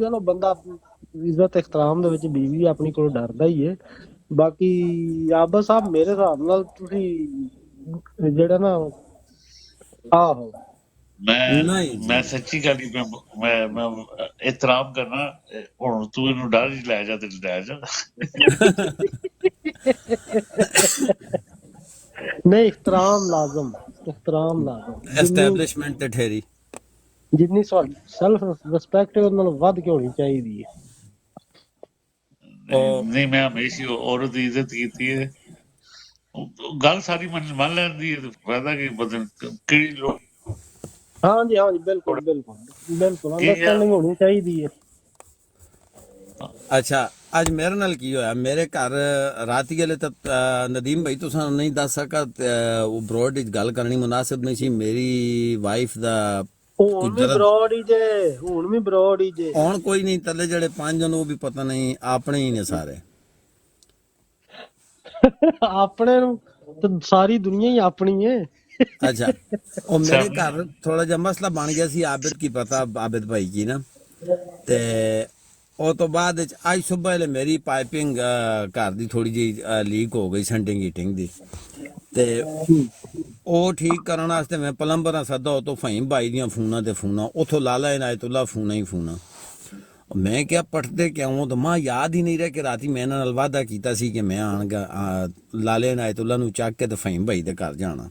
ਚਲੋ ਬੰਦਾ ਇੱਜ਼ਤ ਇਖਤਰਾਮ ਦੇ ਵਿੱਚ ਬੀਵੀ ਆਪਣੀ ਕੋਲ ਡਰਦਾ ਹੀ ਏ। ਬਾਕੀ ਆਬਦ ਸਾਹਿਬ ਮੇਰੇ ਹਿਸਾਬ ਨਾਲ ਤੁਸੀਂ ਜਿਹੜਾ ਨਾ ਆਹੋ ਮੈਂ ਸੱਚੀ ਗੱਲ ਮੈਂ ਇਤਰਾਮ ਕਰਨਾ ਹੁਣ ਤੂੰ ਇਹਨੂੰ ਡਰ ਹੀ ਲੈ ਜਾ ਤੇ ਲੈ ਜਾ। ਨਹੀਂ ਇਖਤਰਾਮ ਲਾਜ਼ਮ ਐਸਟੈਬਲਿਸ਼ਮੈਂਟ ਤੇ ਠਹਿਰੀ ਜਿੰਨੀ ਸੈਲਫ ਰਿਸਪੈਕਟ ਉਹਨਾਂ ਨਾਲ ਵੱਧ ਕੇ ਹੋਣੀ ਚਾਹੀਦੀ ਹੈ। ਨਹੀਂ ਮੈਂ ਹਮੇਸ਼ਾ ਔਰਤ ਦੀ ਇੱਜ਼ਤ ਕੀਤੀ ਹੈ। ਗੱਲ ਸਾਰੀ ਮੰਨ ਲੈਂਦੀ ਹੈ ਫਾਇਦਾ ਕੀ ਬਦਲ ਕਿਹੜੀ ਲੋਕ ਹਾਂਜੀ ਬਿਲਕੁਲ ਅੰਡਰਸਟੈਂਡਿੰਗ ਹੋਣੀ ਚਾਹੀਦੀ ਹੈ। ਅੱਛਾ ਅੱਜ ਮੇਰੇ ਨਾਲ ਕੀ ਹੋਇਆ ਮੇਰੇ ਘਰ ਰਾਤੀ ਵੇਲੇ ਤਾਂ ਨਦੀਮ ਭਾਈ ਤੁਸੀਂ ਨਹੀਂ ਦੱਸ ਸਕਾ ਉਹ ਬਰੋਡ ਵਿੱਚ ਗੱਲ ਕਰਨੀ ਮੁਨਾਸਿਬ ਨਹੀਂ ਸੀ। ਮੇਰੀ ਵਾਈਫ ਦਾ ਹੁਣ ਵੀ ਬਰੋਡ ਹੀ ਜੇ ਹੁਣ ਕੋਈ ਨਹੀਂ ਤਲੇ ਜਿਹੜੇ 5 ਨੂੰ ਉਹ ਵੀ ਪਤਾ ਨਹੀਂ ਆਪਣੇ ਹੀ ਨੇ ਸਾਰੇ ਆਪਣੇ ਨੂੰ ਤੇ ਸਾਰੀ ਦੁਨੀਆ ਹੀ ਆਪਣੀ ਹੈ। ਅੱਛਾ ਉਹ ਮੇਰੇ ਘਰ ਥੋੜਾ ਜਿਹਾ ਮਸਲਾ ਬਣ ਗਿਆ ਸੀ ਆਬਿਦ ਕੀ ਪਤਾ ਆਬਿਦ ਭਾਈ ਕੀ ਨਾ ਤੇ ਉਹ ਤੋਂ ਬਾਅਦ ਅੱਜ ਸਵੇਰ ਮੇਰੀ ਪਾਈਪਿੰਗ ਘਰ ਦੀ ਥੋੜੀ ਜਿਹੀ ਲੀਕ ਹੋ ਗਈ ਸੈਂਟਿੰਗ ਹੀਟਿੰਗ ਦੀ ਤੇ ਉਹ ਠੀਕ ਕਰਨ ਵਾਸਤੇ ਮੈਂ ਪਲੰਬਰਾਂ ਸੱਦਾ ਉਹ ਤੋਂ ਫਹੀਮ ਭਾਈ ਦੀਆਂ ਫੋਨਾਂ ਤੇ ਫੋਨਾਂ ਉਥੋਂ ਲਾਲਾ ਇਨਾਇਤੁੱਲਾ ਫੋਨਾਂ ਹੀ ਫੋਨਾਂ ਮੈਂ ਕਿਹਾ ਪਟਦੇ ਕਿਉਂ ਤਾਂ ਮਾਂ ਯਾਦ ਹੀ ਨਹੀਂ ਰਿਹਾ ਕਿ ਰਾਤੀ ਮੈਂ ਇਹਨਾਂ ਨਾਲ ਵਾਅਦਾ ਕੀਤਾ ਸੀ ਕਿ ਮੈਂ ਆਣਗਾ ਲਾਲੇ ਇਨਾਇਤੁੱਲਾ ਨੂੰ ਚੱਕ ਕੇ ਤੇ ਫਹੀਮ ਭਾਈ ਦੇ ਘਰ ਜਾਣਾ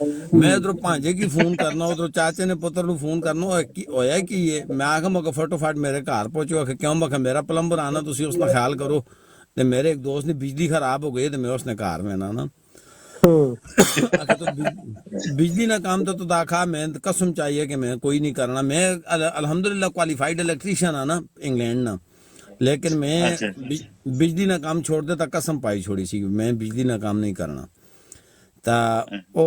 میں ادھر پانجے کی فون کرنا ادھر چاچے نے پتر نو فون کرنا ہویا کی یہ میں آخا مکہ فٹو فٹ میرے گھر پہنچو آخا کیوں مکہ میرا پلمبر آنا تسی اس کا خیال کرو تے میرے ایک دوست نے بجلی خراب ہو گئی تے میں اس نے گھر میں نا آخا تو بجلی نہ کام تو داکھا میں قسم چاہیے کہ میں کوئی نہیں کرنا میں الحمدللہ کوالیفائڈ الیکٹریشین ہاں نا انگلینڈ نا لیکن میں اچھا اچھا بجلی نہ کام چھوڑ دیتا قسم پائی چھوڑی سی میں بجلی نہ کام نہیں کرنا تا او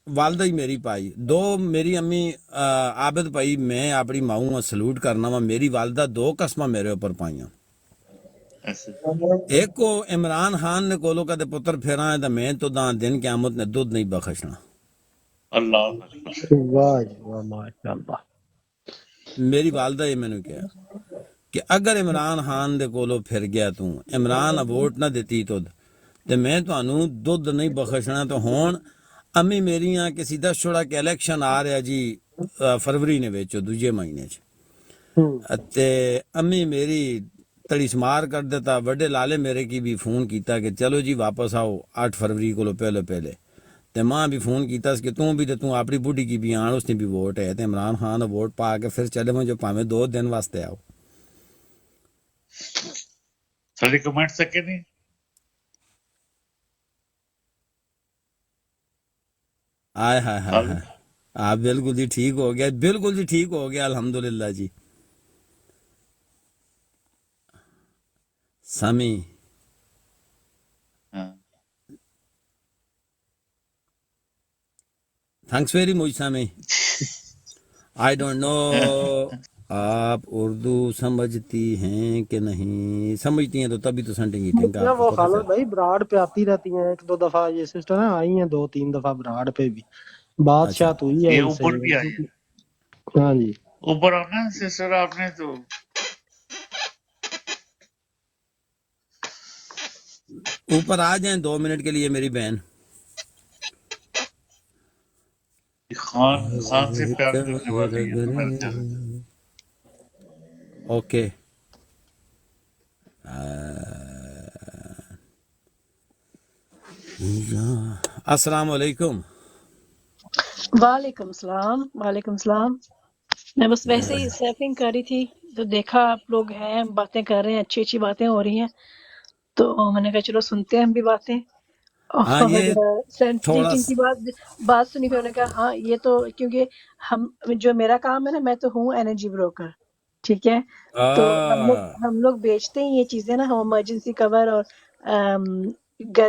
والدہ ہی میری پائی دو میری امی عابد پائی میں اپنی ماؤں سلوٹ کرنا وا میری والدہ دو قسمہ میرے اوپر پائیاں اچھا ایک کو عمران خان نے کولو کا دے پتر پھیرا ہے تا میں تو دان دن قیامت نے دودھ نہیں بخشنا اللہ اکبر واہ جی واہ ماشاء اللہ میری والدہ یہ میں نے کہا کہ اگر عمران خان دے کولو پھر گیا تو عمران ووٹ نہ دیتی تو میں تو انو دودھ نہیں بخشنا تو ہون امی میری ہاں کہ سیدھا چھوڑا کہ الیکشن آ رہا جی فروری نے ویچو دوجے مہینے تے امی میری تڑی سمار کر دیتا وڈے لالے میرے کی بھی فون کیتا کہ چلو جی واپس آؤ 8 فروری کو پہلے تے ماں بھی فون کیتا کہ توں بھی تے توں اپنی بوڑھی کی بھی آن اس نے بھی ووٹ ہے تے عمران خان ووٹ پا کے پھر چلے مجھے پاویں 2 دن واسطے آؤ سارے کمنٹ سکے نہیں آئے ہائے ہائے ہائے آپ بالکل جی ٹھیک ہو گیا بالکل جی ٹھیک ہو گیا الحمدللہ جی Sammy thanks very much Sammy I don't know آپ اردو سمجھتی ہیں کہ نہیں سمجھتی ہیں تو تبھی تو سنٹنگ ایٹنگ کا آپ کو وہ پتہ خالد چلا بھائی براڈ پہ آتی رہتی ہیں 1-2 دفعہ یہ سسٹر ہیں آئی ہیں 2-3 دفعہ براڈ پہ بھی اچھا بادشاہ ہوئی ہے یہ ان سے اوپر بھی آئی ہے ہاں جی اوپر آنا سسٹر آپ نے تو اوپر آ جائیں 2 منٹ کے لیے میری بہن خان سے پیار کرنے والی ہے نا میرے خیال سے اوکے السلام علیکم وعلیکم السلام وعلیکم السلام میں بس ویسے ہی سرفنگ کر رہی تھی تو دیکھا آپ لوگ ہیں باتیں کر رہے ہیں اچھی اچھی باتیں ہو رہی ہیں تو میں نے کہا چلو سنتے ہیں ہم بھی باتیں ہاں اور یہ سینٹ تھوڑا ٹیچنگ کی بات سنی پھر انہوں نے کہا ہاں یہ تو کیونکہ ہم جو میرا کام ہے نا میں تو ہوں انرجی بروکر ٹھیک ہے تو ہم لوگ بیچتے ہیں یہ چیزیں نا ہم ایمرجنسی کور اور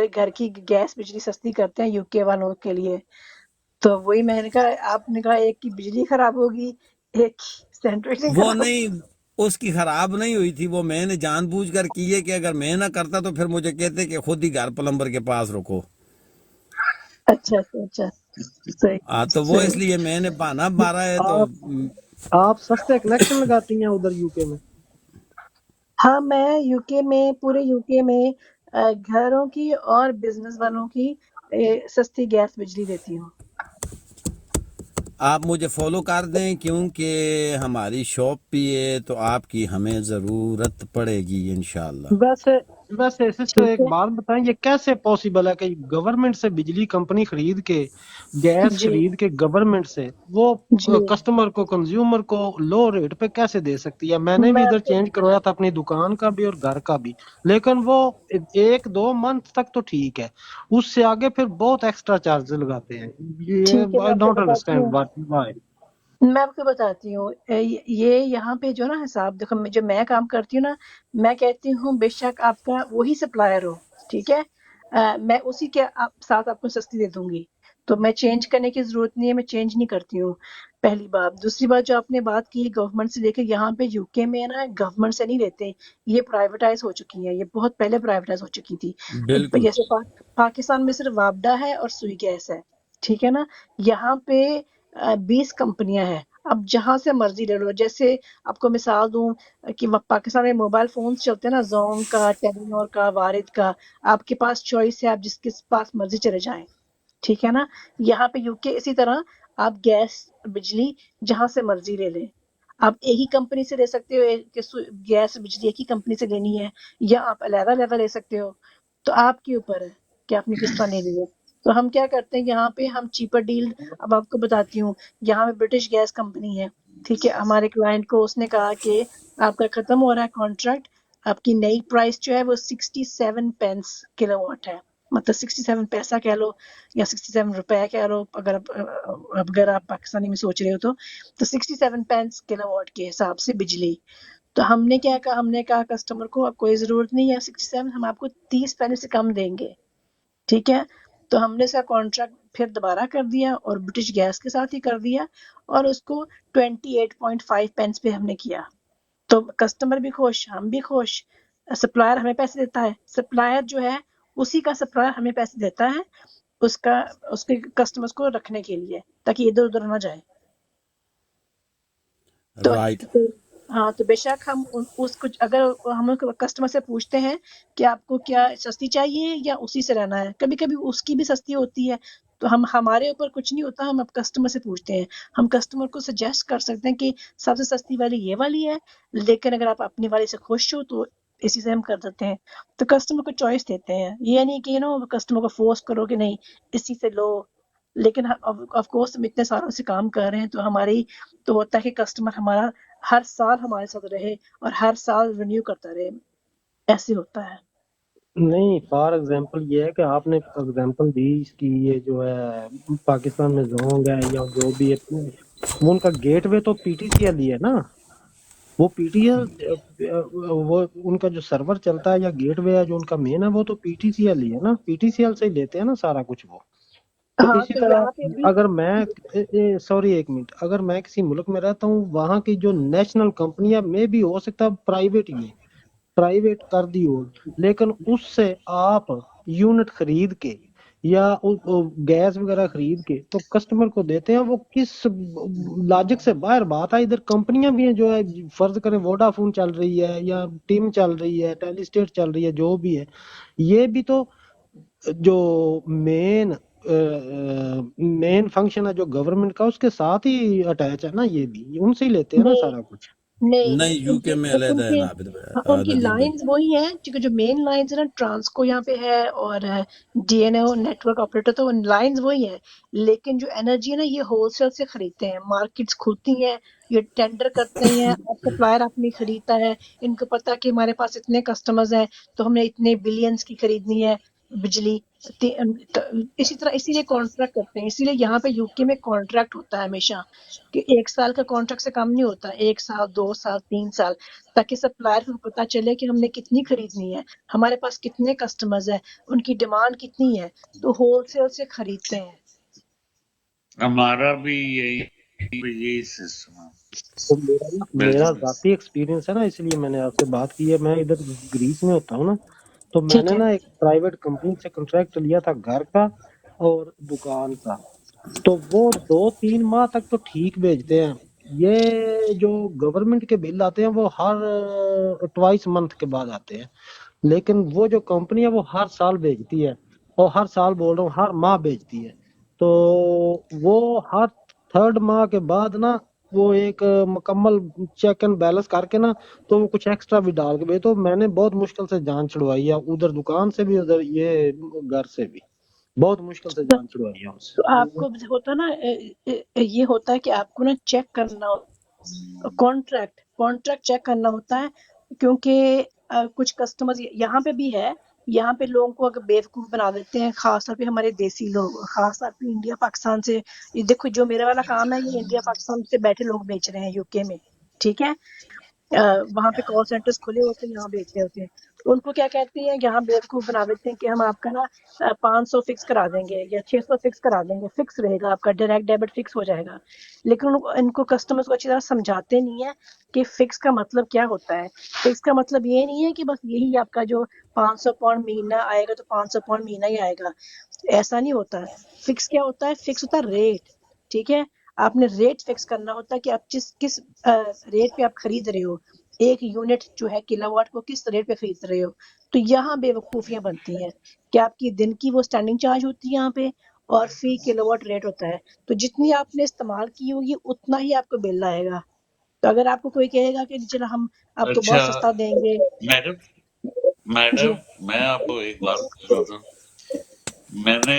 گھر کی گیس بجلی سستی کرتے ہیں یو کے والوں کے لیے تو وہی میں نے کہا آپ نے کہا ایک کی بجلی خراب ہوگی ایک کی سینٹریشن وہ خراب نہیں اس کی خراب نہیں ہوئی تھی وہ میں نے جان بوجھ کر کی ہے کہ اگر میں نہ کرتا تو پھر مجھے کہتے کہ خود ہی گھر پلمبر کے پاس رکو اچھا اچھا اچھا صحیح تو وہ اس صحیح لیے میں نے بہانا مارا ہے تو آپ سستے کنیکشن لگاتی ہیں ادھر یو کے میں ہاں میں یو کے میں پورے یو کے میں گھروں کی اور بزنس والوں کی سستی گیس بجلی دیتی ہوں آپ مجھے فالو کر دیں کیونکہ ہماری شاپ بھی ہے تو آپ کی ہمیں ضرورت پڑے گی انشاءاللہ ویسے سسٹر ٹھیک ایک ہے بات بتائیں یہ کیسے پاسبل ہے کہ گورنمنٹ سے بجلی کمپنی خرید کے گیس جی خرید کے گورنمنٹ سے وہ جی کسٹمر کو کنزیومر کو لو ریٹ پہ کیسے دے سکتی ہے میں نے بھی میں ادھر آپ کو چینج کروایا تھا اپنی دکان کا بھی اور گھر کا بھی لیکن وہ 1-2 منتھ تک تو ٹھیک ہے اس سے آگے پھر بہت ایکسٹرا چارج لگاتے ہیں ٹھیک ہے یہ میں آئی آپ کو ڈونٹ بتاتی انڈرسٹینڈ ہوں وائی میں آپ کو بتاتی ہوں یہ یہاں پہ جو نا حساب دیکھو جو میں کام کرتی ہوں نا میں کہتی ہوں بے شک آپ کا وہی سپلائر ہو ٹھیک ہے میں اسی کے ساتھ آپ کو سستی دے دوں گی تو میں چینج کرنے کی ضرورت نہیں ہے میں چینج نہیں کرتی ہوں پہلی بات دوسری بات جو آپ نے بات کی گورنمنٹ سے لے کے یہاں پہ یو کے میں نا گورنمنٹ سے نہیں لیتے یہ پرائیویٹائز ہو چکی ہے یہ بہت پہلے پرائیویٹائز ہو چکی تھی بالکل جیسے پاکستان میں صرف وابڈا ہے اور سوئی گیس ہے ٹھیک ہے نا یہاں پہ 20 کمپنیاں ہیں اب جہاں سے مرضی لے لو جیسے آپ کو مثال دوں کہ پاکستان میں موبائل فونز چلتے ہیں نا زونگ کا ٹیلینور کا وارد کا آپ کے پاس چوائس ہے آپ جس کے پاس مرضی چلے جائیں ٹھیک ہے نا یہاں پہ یو کے اسی طرح آپ گیس بجلی جہاں سے مرضی لے لیں آپ ایک ہی کمپنی سے لے سکتے ہو گیس بجلی ایک ہی کمپنی سے لینی ہے یا آپ علیحدہ علیحدہ لے سکتے ہو تو آپ کے اوپر ہے کہ آپ نے کس طرح لینی ہے تو ہم کیا کرتے ہیں یہاں پہ ہم چیپر ڈیل، اب آپ کو بتاتی ہوں، یہاں پہ برٹش گیس کمپنی ہے، ٹھیک ہے، ہمارے کلائنٹ کو اس نے کہا کہ آپ کا ختم ہو رہا ہے کانٹریکٹ، آپ کی نئی پرائس جو ہے وہ 67 پینس کلو واٹ ہے، مطلب 67 پیسہ کہہ لو یا 67 روپے کہہ لو، اگر آپ پاکستانی میں سوچ رہے ہو تو 67 پینس کلو واٹ کے حساب سے بجلی۔ تو ہم نے کیا کہا، ہم نے کہا کسٹمر کو اب کوئی ضرورت نہیں ہے 67، ہم آپ کو 30 پینس سے کم دیں گے، ٹھیک ہے۔ تو ہم نے اس کا کانٹریکٹ پھر دوبارہ کر دیا اور برٹش گیس کے ساتھ ہی کر دیا، اور اس کو 28.5 پینس پہ ہم نے کیا۔ تو کسٹمر بھی خوش، ہم بھی خوش، سپلائر ہمیں پیسے دیتا ہے، سپلائر جو ہے اسی کا سپلائر ہمیں پیسے دیتا ہے اس کے کسٹمرز کو رکھنے کے لیے تاکہ ادھر ادھر نہ جائے۔ تو رائٹ. ہاں، تو بے شک ہم اس کو اگر ہم کسٹمر سے پوچھتے ہیں کہ آپ کو کیا سستی چاہیے یا اسی سے رہنا ہے، کبھی کبھی اس کی بھی سستی ہوتی ہے، تو ہمارے اوپر کچھ نہیں ہوتا، ہم اب کسٹمر سے پوچھتے ہیں، ہم کسٹمر کو سجیسٹ کر سکتے ہیں کہ سب سے سستی والی یہ والی ہے، لیکن اگر آپ اپنی والی سے خوش ہو تو اسی سے ہم کر دیتے ہیں۔ تو کسٹمر کو چوائس دیتے ہیں، یہ نہیں کہ کسٹمر کو فورس کرو کہ نہیں اسی سے لو، لیکن آف کورس ہم اتنے سالوں سے کام کر رہے ہیں تو ہماری تو ہوتا ہے کہ کسٹمر ہمارا ہر سال ہمارے ساتھ رہے اور ہر سال رینیو کرتا رہے، ایسے ہوتا ہے۔ نہیں، فار ایگزامپل یہ ہے کہ آپ نے ایگزامپل دی اس کی، یہ جو ہے پاکستان میں زونگ ہے یا جو بھی ہے، وہ ان کا گیٹ وے تو پی ٹی سی ایل ہی ہے نا، وہ پی ٹی ایل، وہ ان کا جو سرور چلتا ہے یا گیٹ وے ہے جو ان کا مین ہے وہ تو پی ٹی سی ایل ہی ہے نا، پی ٹی سی ایل سے ہی لیتے ہیں نا سارا کچھ وہ۔ تو ہاں، اسی تو طرح یہاں پہ بھی اگر میں سوری ایک منٹ، اگر میں کسی ملک میں رہتا ہوں، وہاں کی جو نیشنل کمپنی ہے میں بھی ہو سکتا ہے پرائیویٹ ہی ہے، پرائیویٹ کر دی ہو، لیکن اس سے آپ یونٹ خرید کے یا گیس وغیرہ خرید کے تو کسٹمر کو دیتے ہیں، وہ کس لاجک سے باہر بات ہے۔ ادھر کمپنیاں بھی ہیں جو ہے، فرض کریں ووڈا فون چل رہی ہے یا ٹیم چل رہی ہے، ٹیلی اسٹیٹ چل رہی ہے، جو بھی ہے، یہ بھی تو جو مین فنکشن ہے جو گورنمنٹ کا، اس کے ساتھ ہی اٹیچ ہے نا، یہ بھی ان سے ہی لیتے ہیں نا نہیں سارا کچھ۔ نہیں نہیں، ان یو کے کے میں ان علیحدہ ہے کے ناپد ان کی ندیم بھائی. لائنز وہی ہیں کیونکہ جو مین لائنز ہیں نا، ٹرانسکو یہاں پہ ہے اور ڈی این او نیٹ ورک آپریٹر، تو لائنز وہی ہیں، لیکن جو انرجی ہے نا یہ ہول سیل سے خریدتے ہیں، مارکیٹس کھلتی ہیں، یہ ٹینڈر کرتے ہیں، اب سپلائر اپنی خریدتا ہے، ان کو پتہ کہ ہمارے پاس اتنے کسٹمرز ہیں تو ہم نے اتنے بلینز کی خریدنی ہے بجلی، اسی طرح اسی لیے کانٹریکٹ کرتے ہیں، اسی لیے یہاں پہ یو کے میں کانٹریکٹ ہوتا ہے ہمیشہ کہ 1 سال کا کانٹریکٹ سے کم نہیں ہوتا، 1 سال 2 سال 3 سال، تاکہ سپلائر کو پتہ چلے کہ ہم نے کتنی خریدنی ہے، ہمارے پاس کتنے کسٹمرز ہیں، ان کی ڈیمانڈ کتنی ہے، تو ہول سیل سے خریدتے ہیں۔ ہمارا بھی یہی سسٹم ہے، تو میرا بالکل۔ ذاتی ایکسپیرینس ہے نا، اس لیے میں نے آپ سے بات کی ہے، میں ادھر گریس میں ہوتا ہوں نا، تو میں ٹھیک نے ہے، نا ایک پرائیویٹ کمپنی سے کنٹریکٹ لیا تھا گھر کا اور دکان کا، تو وہ 2-3 ماہ تک تو ٹھیک بھیجتے ہیں، یہ جو گورنمنٹ کے بل آتے ہیں وہ ہر 22 منتھ کے بعد آتے ہیں، لیکن وہ جو کمپنی ہے وہ ہر سال بھیجتی ہے، اور ہر سال بول رہا ہوں ہر ماہ بھیجتی ہے، تو وہ ہر 3rd ماہ کے بعد نا وہ ایک مکمل چیک اینڈ بیلنس کر کے نا تو وہ کچھ ایکسٹرا بھی ڈال کے تو میں نے بہت مشکل سے جان چھڑوائی ہے، ادھر دکان سے بھی ادھر یہ گھر سے بھی بہت مشکل سے جان چھڑوائی ہے ان سے۔ تو آپ کو ہوتا نا یہ ہوتا ہے کہ آپ کو نا چیک کرنا کانٹریکٹ چیک کرنا ہوتا ہے، کیونکہ کچھ کسٹمر یہاں پہ بھی ہے، یہاں پہ لوگوں کو اگر بیوقوف بنا دیتے ہیں، خاص طور پہ ہمارے دیسی لوگ، خاص طور پہ انڈیا پاکستان سے، یہ دیکھو جو میرے والا کام ہے یہ انڈیا پاکستان سے بیٹھے لوگ بیچ رہے ہیں یو کے میں، ٹھیک ہے، وہاں پہ کال سینٹرز کھلے ہوتے ہیں، یہاں بیچ رہے ہوتے ہیں، تو ان کو کیا کہتے ہیں، یہاں بیوقوف بنا دیتے ہیں کہ ہم آپ کا نا 500 فکس کرا دیں گے یا 600 فکس کرا دیں گے، فکس رہے گا آپ کا، ڈائریکٹ ڈیبٹ فکس ہو جائے گا، لیکن ان کو کسٹمرز کو اچھی طرح سمجھاتے نہیں ہے کہ فکس کا مطلب کیا ہوتا ہے۔ فکس کا مطلب یہ نہیں ہے کہ بس یہی آپ کا جو 500 پاؤنڈ مہینہ آئے گا تو 500 پاؤنڈ مہینہ ہی آئے گا، ایسا نہیں ہوتا۔ فکس کیا ہوتا ہے، فکس ہوتا ہے ریٹ، ٹھیک ہے، آپ نے ریٹ فکس کرنا ہوتا ہے کہ آپ کس ریٹ پہ آپ خرید رہے ہو، ایک یونٹ جو ہے کلو واٹ کو کس ریٹ پہ خرید رہے ہو۔ تو یہاں بے وقوفیاں بنتی ہیں کہ آپ کی دن کی وہ اسٹینڈنگ چارج ہوتی ہے یہاں پہ، اور فی کلو واٹ ریٹ ہوتا ہے، تو جتنی آپ نے استعمال کی ہوگی اتنا ہی آپ کو بل آئے گا۔ تو اگر آپ کو کوئی کہے گا کہ چلو ہم آپ کو اچھا بہت سستا دیں گے، جی میڈم میں آپ کو ایک بات بتاتا ہوں، میں نے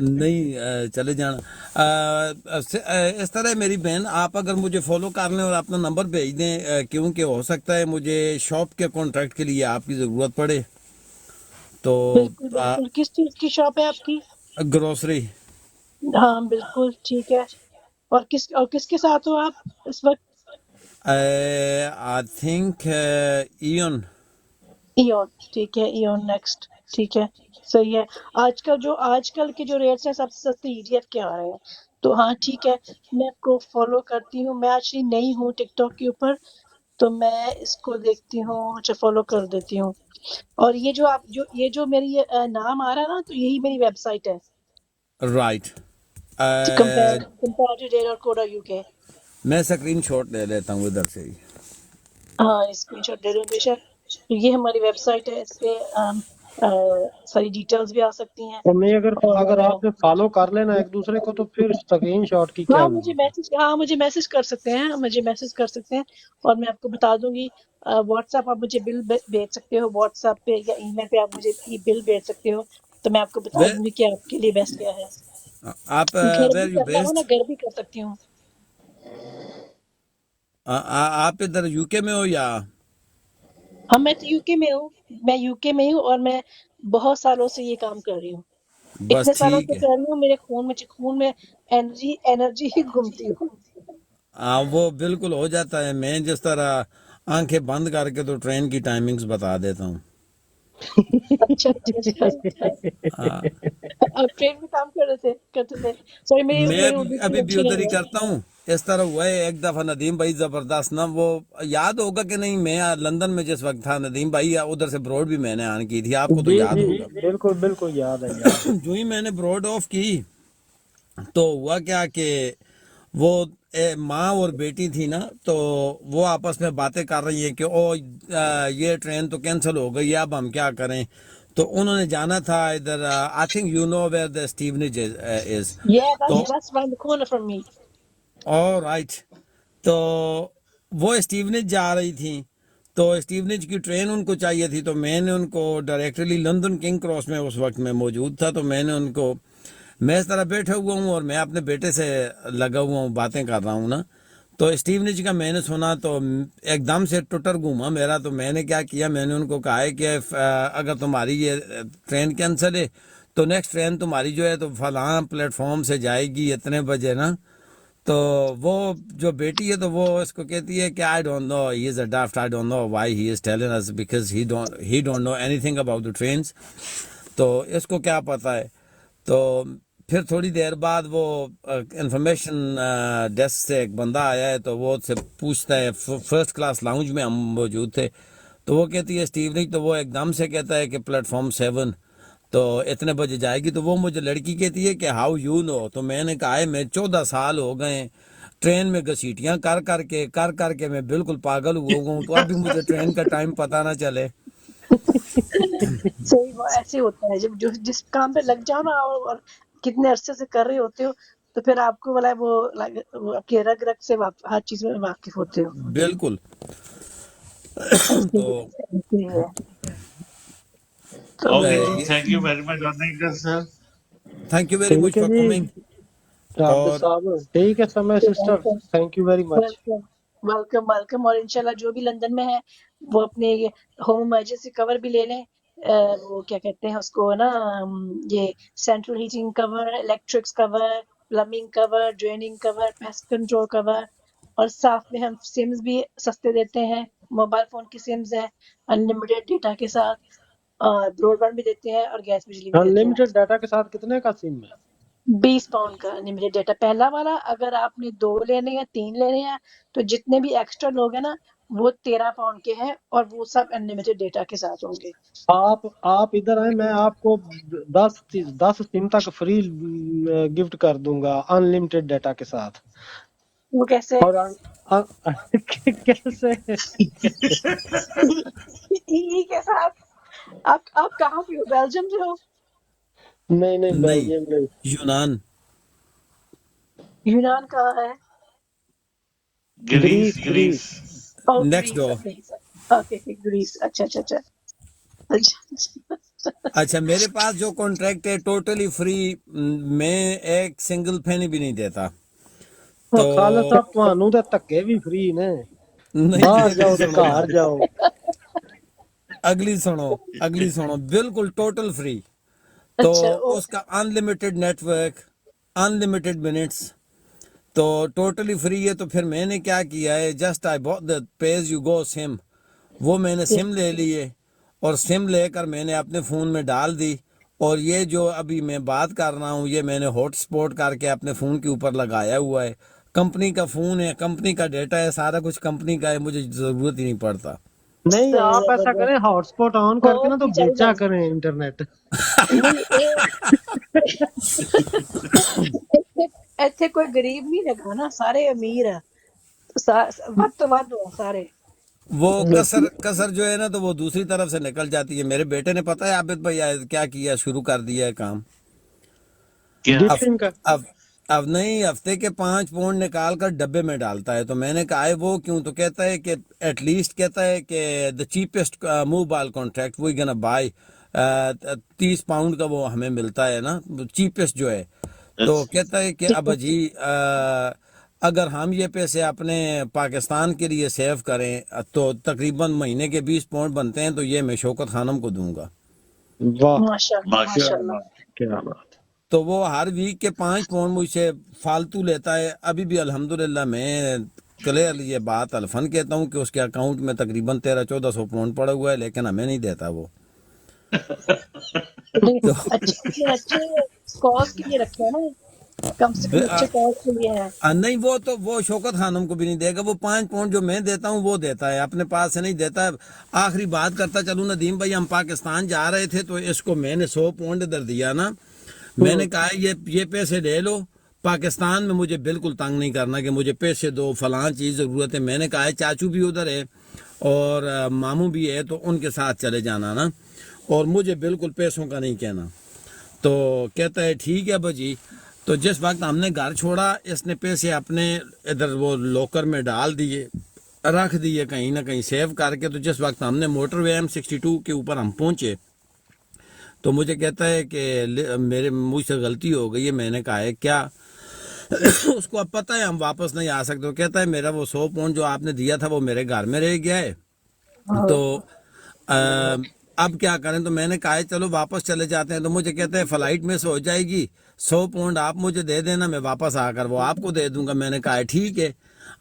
نہیں چلے جانا اس طرح میری بہن آپ اگر مجھے فالو کر لیں اور اپنا نمبر بھیج دیں کیونکہ ہو سکتا ہے مجھے شاپ کے کانٹریکٹ کے لیے آپ کی ضرورت پڑے تو بالکل بالکل، کس چیز کی شاپ ہے آپ کی؟ گروسری ہاں بالکل ٹھیک ہے. اور کس کے ساتھ ہو آپ اس وقت؟ آئی تھنک ایون ایون، ٹھیک ہے، ایون نیکسٹ، ٹھیک ہے، صحیح ہے. آج کل کے جو ریٹس ہیں سب سے سستے ایڈیٹ کے آ رہے ہیں، تو ہاں ٹھیک ہے، میں آپ کو فالو کرتی ہوں. میں ایکچولی نئی ہوں ٹک ٹاک کے اوپر، تو میں اس کو دیکھتی ہوں، اچھا فالو کر دیتی ہوں. اور یہ جو میری نام آ رہا ہے نا، تو یہی میری ویب سائٹ ہے، رائٹ comparative.co.uk. میں اسکرین شاٹ لے لیتا ہوں ادھر سے ہی ہاں اسکرین شاٹ دے دوں بے شک. تو یہ ہماری ویب سائٹ ہے، اس پہ ساری ڈیٹیلز بھی آ سکتی ہیں. تو میں اگر اور آپ نے فالو کر لینا ایک دوسرے کو تو پھر اسکرین شاٹ کی کیا ضرورت ہے؟ مجھے میسج کر سکتے ہیں، اور میں آپ کو بتا دوں گی. واٹس ایپ آپ مجھے بل بھیج سکتے ہو، واٹس ایپ پہ یا ای میل پہ آپ مجھے بل بھیج سکتے ہو، تو میں آپ کو بتا دوں گی کہ آپ کے لیے بیسٹ کیا ہے. آپ گھر بھی ویئر یو کرنا ہو نا، بیسڈ گھر بھی کر سکتی ہوں. آپ ادھر یو کے میں ہو یا ہاں میں تو یو کے میں ہوں، اور میں بہت سالوں سے یہ کام کر رہی ہوں. بس اتنے سالوں ٹھیک سے ہے کر رہی ہوں، میرے خون میں انرجی ہی گھومتی ہوں. وہ بالکل ہو جاتا ہے میں جس طرح آنکھیں بند کر کے تو ٹرین کی ٹائمنگز بتا دیتا ہوں اچھا اچھا اچھا اچھا. آ، آپ ٹرین میں کام کرتے تھے. سوری میں میری اردو اتنی ابھی بھی اچھی ادھر نہیں ہی ہے. کرتا ہوں اس طرح ہوا ہے ایک دفعہ ندیم بھائی زبردست نا وہ یاد ہوگا کہ نہیں میں لندن میں جس وقت تھا ندیم بھائی ادھر سے براڈ بھی میں نے آن کی تھی آپ کو تو جی یاد جی ہوگا بالکل بالکل یاد ہے یاد ہے. جو ہی میں نے براڈ آف کی تو ہوا کیا کہ وہ ماں اور بیٹی تھی نا تو وہ آپس میں باتیں کر رہی ہیں کہ یہ ٹرین تو کینسل ہو گئی اب ہم کیا کریں تو انہوں نے جانا تھا ادھر I think you know where the Stevenage is Yeah, تو that's around the corner from me. Right تو وہ اسٹیونج جا رہی تھیں تو اسٹیونج کی ٹرین ان کو چاہیے تھی تو میں نے ان کو ڈائریکٹلی لندن کنگ کراس میں اس وقت میں موجود تھا تو میں نے ان کو میں اس طرح بیٹھا ہوا ہوں اور میں اپنے بیٹے سے لگا ہوا ہوں باتیں کر رہا ہوں نا تو اسٹیونج کا میں نے سنا تو ایک دم سے ٹٹر گھوما میرا تو میں نے کیا کیا میں نے ان کو کہا ہے کہ اگر تمہاری یہ ٹرین کینسل ہے تو نیکسٹ ٹرین تمہاری جو ہے تو فلاں پلیٹ فارم سے جائے گی اتنے بجے نا تو وہ جو بیٹی ہے تو وہ اس کو کہتی ہے کہ I don't know he is a daft I don't know why he is telling us because he don't know anything about the trains تو اس کو کیا پتہ ہے تو پھر تھوڑی دیر بعد وہ انفارمیشن ڈیسک سے ایک بندہ آیا ہے تو وہ سے پوچھتا ہے فرسٹ کلاس لاؤنج میں ہم موجود تھے تو وہ کہتی ہے اسٹیو نہیں تو وہ ایک دم سے کہتا ہے کہ پلیٹ فارم 7 تو اتنے بجے جائے گی تو وہ مجھے لڑکی کہتی ہے کہ ہاؤ یو نو تو میں نے کہا ہے میں 14 سال ہو گئے ٹرین میں گھسیٹیاں کر کے میں بالکل پاگل ہوا ہوں تو اب بھی مجھے ٹرین کا ٹائم پتہ نہ چلے صحیح وہ ایسے ہوتا ہے جب جس کام پہ لگ جاؤ نا اور کتنے عرصے سے کر رہے ہوتے ہو تو پھر آپ کو بلا وہ آپ کے رگ رگ سے ہر چیز میں واقف ہوتے ہو. بالکل ایسے تو ہی ہے. تو اوکے جی thank you very much sir thank you very much ٹھیک ہے فار جی کمنگ عابد اور صاحب ٹھیک ہے سمے sister thank you very much. Welcome اور انشاءاللہ جو بھی لندن میں ہے وہ اپنے ہوم ایمرجنسی کور بھی لے لیں. وہ کیا کہتے ہیں اس کو نا یہ سینٹرل ہیٹنگ کور، الیکٹرکس کور، پلمبنگ کور، ڈریننگ کور، پیسٹ کنٹرول کور، اور ساتھ میں ہم سمز بھی سستے دیتے ہیں. موبائل فون کی سمز ہیں انلمیٹڈ ڈیٹا کے ساتھ، اور براڈ بینڈ بھی دیتے ہیں اور گیس بجلی بھی دیتے ہیں. انلمیٹڈ ڈاٹا کے ساتھ کتنے کا سم ہے؟ 20 پاؤنڈ کا انلمیٹڈ ڈیٹا پہلا والا. اگر آپ نے 2 لینے ہیں 3 لینے ہیں تو جتنے بھی ایکسٹرا لوگ ہیں نا وہ 13 پاؤنڈ کے ہیں اور وہ سب انلمیٹڈ ڈیٹا کے ساتھ ہوں گے. آپ ادھر آئیں میں آپ کو 10 سم تک فری گفٹ کر دوں گا انلمیٹڈ ڈیٹا کے ساتھ. وہ کیسے؟ اور کیسے؟ یہ کیسا؟ آپ کہاں پہ ہو؟ بیلجیم سے ہو؟ نہیں نہیں بیلجیم نہیں. یونان یونان کہاں ہے؟ گریس گریس گریس او نیکسٹ گریس. ڈور اوکے گریس. اچھا اچھا اچھا اچھا. اچھا میرے پاس جو کانٹریکٹ ہے ٹوٹلی فری، میں ایک سنگل پینی بھی نہیں دیتا. تو خالد صاحب تھانوں تے دھکے بھی فری نے، نہیں جی باہر اگلی جاؤ تے سنو گھر جاؤ. اگلی سنو بالکل ٹوٹل فری. تو اچھا اس کا unlimited network, unlimited minutes, تو ٹوٹلی فری ہے. تو پھر میں نے کیا کیا ہے، just I bought the pay as you go SIM, وہ میں نے سم لے لیے اور سم لے کر میں نے اپنے فون میں ڈال دی. اور یہ جو ابھی میں بات کر رہا ہوں یہ میں نے ہاٹ سپوٹ کر کے اپنے فون کے اوپر لگایا ہوا ہے. کمپنی کا فون ہے، کمپنی کا ڈیٹا ہے، سارا کچھ کمپنی کا ہے، مجھے ضرورت ہی نہیں پڑتا. نہیں صحیح آپ ایسا کریں زبردست ہاٹ سپاٹ آن کر کے نا بہت تو ہی بیچا چاہیے کریں انٹرنیٹ. نہیں ایتھے کوئی غریب نہیں لگا نا، سارے امیر ہیں، ود تو ود ہو سارے. وہ کسر جو ہے نا تو وہ دوسری طرف سے نکل جاتی ہے. میرے بیٹے نے پتہ ہے عابد بھائی کیا کیا، شروع کر دیا ہے کام. کیا اب گفٹنگ کا. اب نہیں، ہفتے کے 5 پاؤنڈ نکال کر ڈبے میں ڈالتا ہے. تو میں نے کہا ہے وہ کیوں، تو کہتا ہے کہ ایٹ لیسٹ کہتا ہے کہ دا چیپسٹ موبائل کانٹریکٹ وی گنا بائی 30 پاؤنڈ کا وہ ہمیں ملتا ہے نا چیپسٹ جو ہے. تو کہتا ہے کہ اب جی اگر ہم یہ پیسے اپنے پاکستان کے لیے سیو کریں تو تقریباً مہینے کے 20 پاؤنڈ بنتے ہیں، تو یہ میں شوکت خانم کو دوں گا. واہ ماشاء اللہ کیا ماشاء ماشاء اللہ. بات کیا بات. تو وہ ہر ویک کے 5 پاؤنڈ مجھ سے فالتو لیتا ہے. ابھی بھی الحمدللہ میں کلیئر یہ بات الفن کہتا ہوں کہ اس کے اکاؤنٹ میں تقریباً 1300-1400 پاؤنڈ پڑا ہوا ہے، لیکن ہمیں نہیں دیتا وہ. نہیں تو اچھے کاز کے لیے رکھے ہیں نا، کم سے کم اچھے کاز کے لیے ہے. نہیں وہ شوکت خانم کو بھی نہیں دے گا. وہ 5 پاؤنڈ جو میں دیتا ہوں وہ دیتا ہے، اپنے پاس سے نہیں دیتا. آخری بات کرتا چلوں ندیم بھائی، ہم پاکستان جا رہے تھے تو اس کو میں نے 100 پاؤنڈ ادھر دیا نا. میں نے کہا یہ پیسے لے لو، پاکستان میں مجھے بالکل تنگ نہیں کرنا کہ مجھے پیسے دو، فلاں چیز ضرورت ہے. میں نے کہا ہے چاچو بھی ادھر ہے اور ماموں بھی ہے تو ان کے ساتھ چلے جانا نا، اور مجھے بالکل پیسوں کا نہیں کہنا. تو کہتا ہے ٹھیک ہے بجی. تو جس وقت ہم نے گھر چھوڑا اس نے پیسے اپنے ادھر وہ لاکر میں ڈال دیے، رکھ دیے کہیں نہ کہیں سیو کر کے. تو جس وقت ہم نے موٹر وے M62 کے اوپر ہم پہنچے تو مجھے کہتا ہے کہ مجھ سے غلطی ہو گئی ہے. میں نے کہا ہے کیا؟ اس کو اب پتہ ہے ہم واپس نہیں آ سکتے. تو کہتا ہے میرا وہ 100 پاؤنڈ جو آپ نے دیا تھا وہ میرے گھر میں رہ گیا ہے، تو اب کیا کریں؟ تو میں نے کہا چلو واپس چلے جاتے ہیں. تو مجھے کہتے ہیں فلائٹ میں سے ہو جائے گی، 100 پاؤنڈ آپ مجھے دے دینا، میں واپس آ کر وہ آپ کو دے دوں گا. میں نے کہا ٹھیک ہے.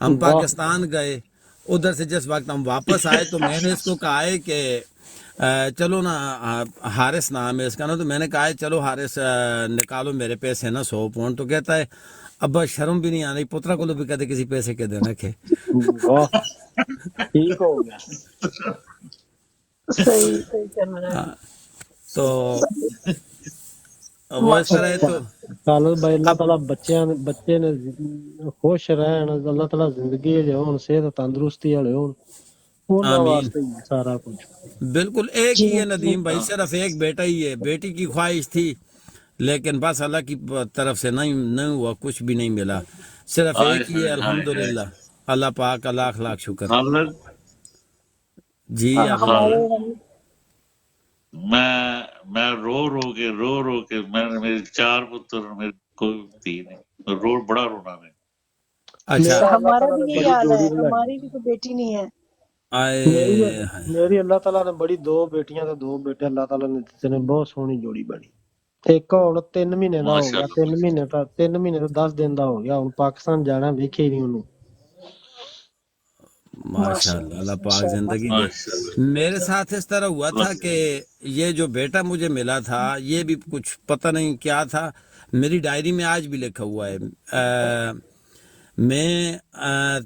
ہم واہ پاکستان گئے، ادھر سے جس وقت ہم واپس آئے تو میں نے اس کو کہا ہے کہ چلو نا، حارث نام ہے اس کا نا. تو میں نے کہا ہے چلو حارث نکالو میرے پیسے نا 100 پاؤنڈ. تو کہتا ہے ابا شرم بھی نہیں آ رہی، پترا کو بھی کہتے کسی پیسے کے دینا کے. واہ ٹھیک ہو گیا. صحیح کر رہا ہے. تو وہ اس طرح ہے. تو خالد بھائی اللہ اب تعالیٰ بچے نے خوش رہن، اللہ تعالیٰ زندگی جو ہون صحت تندرستی والے ہون، انہاں آمین. واسطے ہی ہے سارا کچھ. بالکل ایک جی ہی ہے جی ندیم بھائی، صرف ایک بیٹا ہی ہے. بیٹی کی خواہش تھی لیکن بس اللہ کی طرف سے نہیں ہوا، کچھ بھی نہیں ملا. صرف ہائے ایک ہی ہے ہائے ہائے ہائے. الحمدللہ. اللہ پاک کا لاکھ لاکھ شکر. خالد جی عابد بھائی. خالد ہمارے میں رو کے میرے 4 پتر میرے کوئی تھی نہیں، بڑا رونا میں. اچھا. اللہ ہمارا تعالیٰ بھی نے یہی بڑی حال ہے، جوڑی بنائی. ہماری بھی کوئی بیٹی نہیں ہے. میری آئے میری اللہ تعالیٰ نے بڑی 2 بیٹیاں تے 2 بیٹے اللہ تعالیٰ نے دیتے نے، بہت سونی جوڑی بنی. ایک ہن 3 مہینے دا ہو ماشاء گیا، اللہ 3 مہینے تے 10 دن دا ہو گیا. ہن پاکستان جانا، ویکھے ہی نہیں انہوں. ماشاء ماشاء اللہ، اللہ اللہ پاک ماشاء اللہ. زندگی دے. ماشاء میرے ساتھ اس طرح ہوا تھا کہ یہ جو بیٹا مجھے ملا تھا یہ بھی کچھ پتہ نہیں کیا تھا. میری ڈائری میں آج بھی لکھا ہوا ہے. میں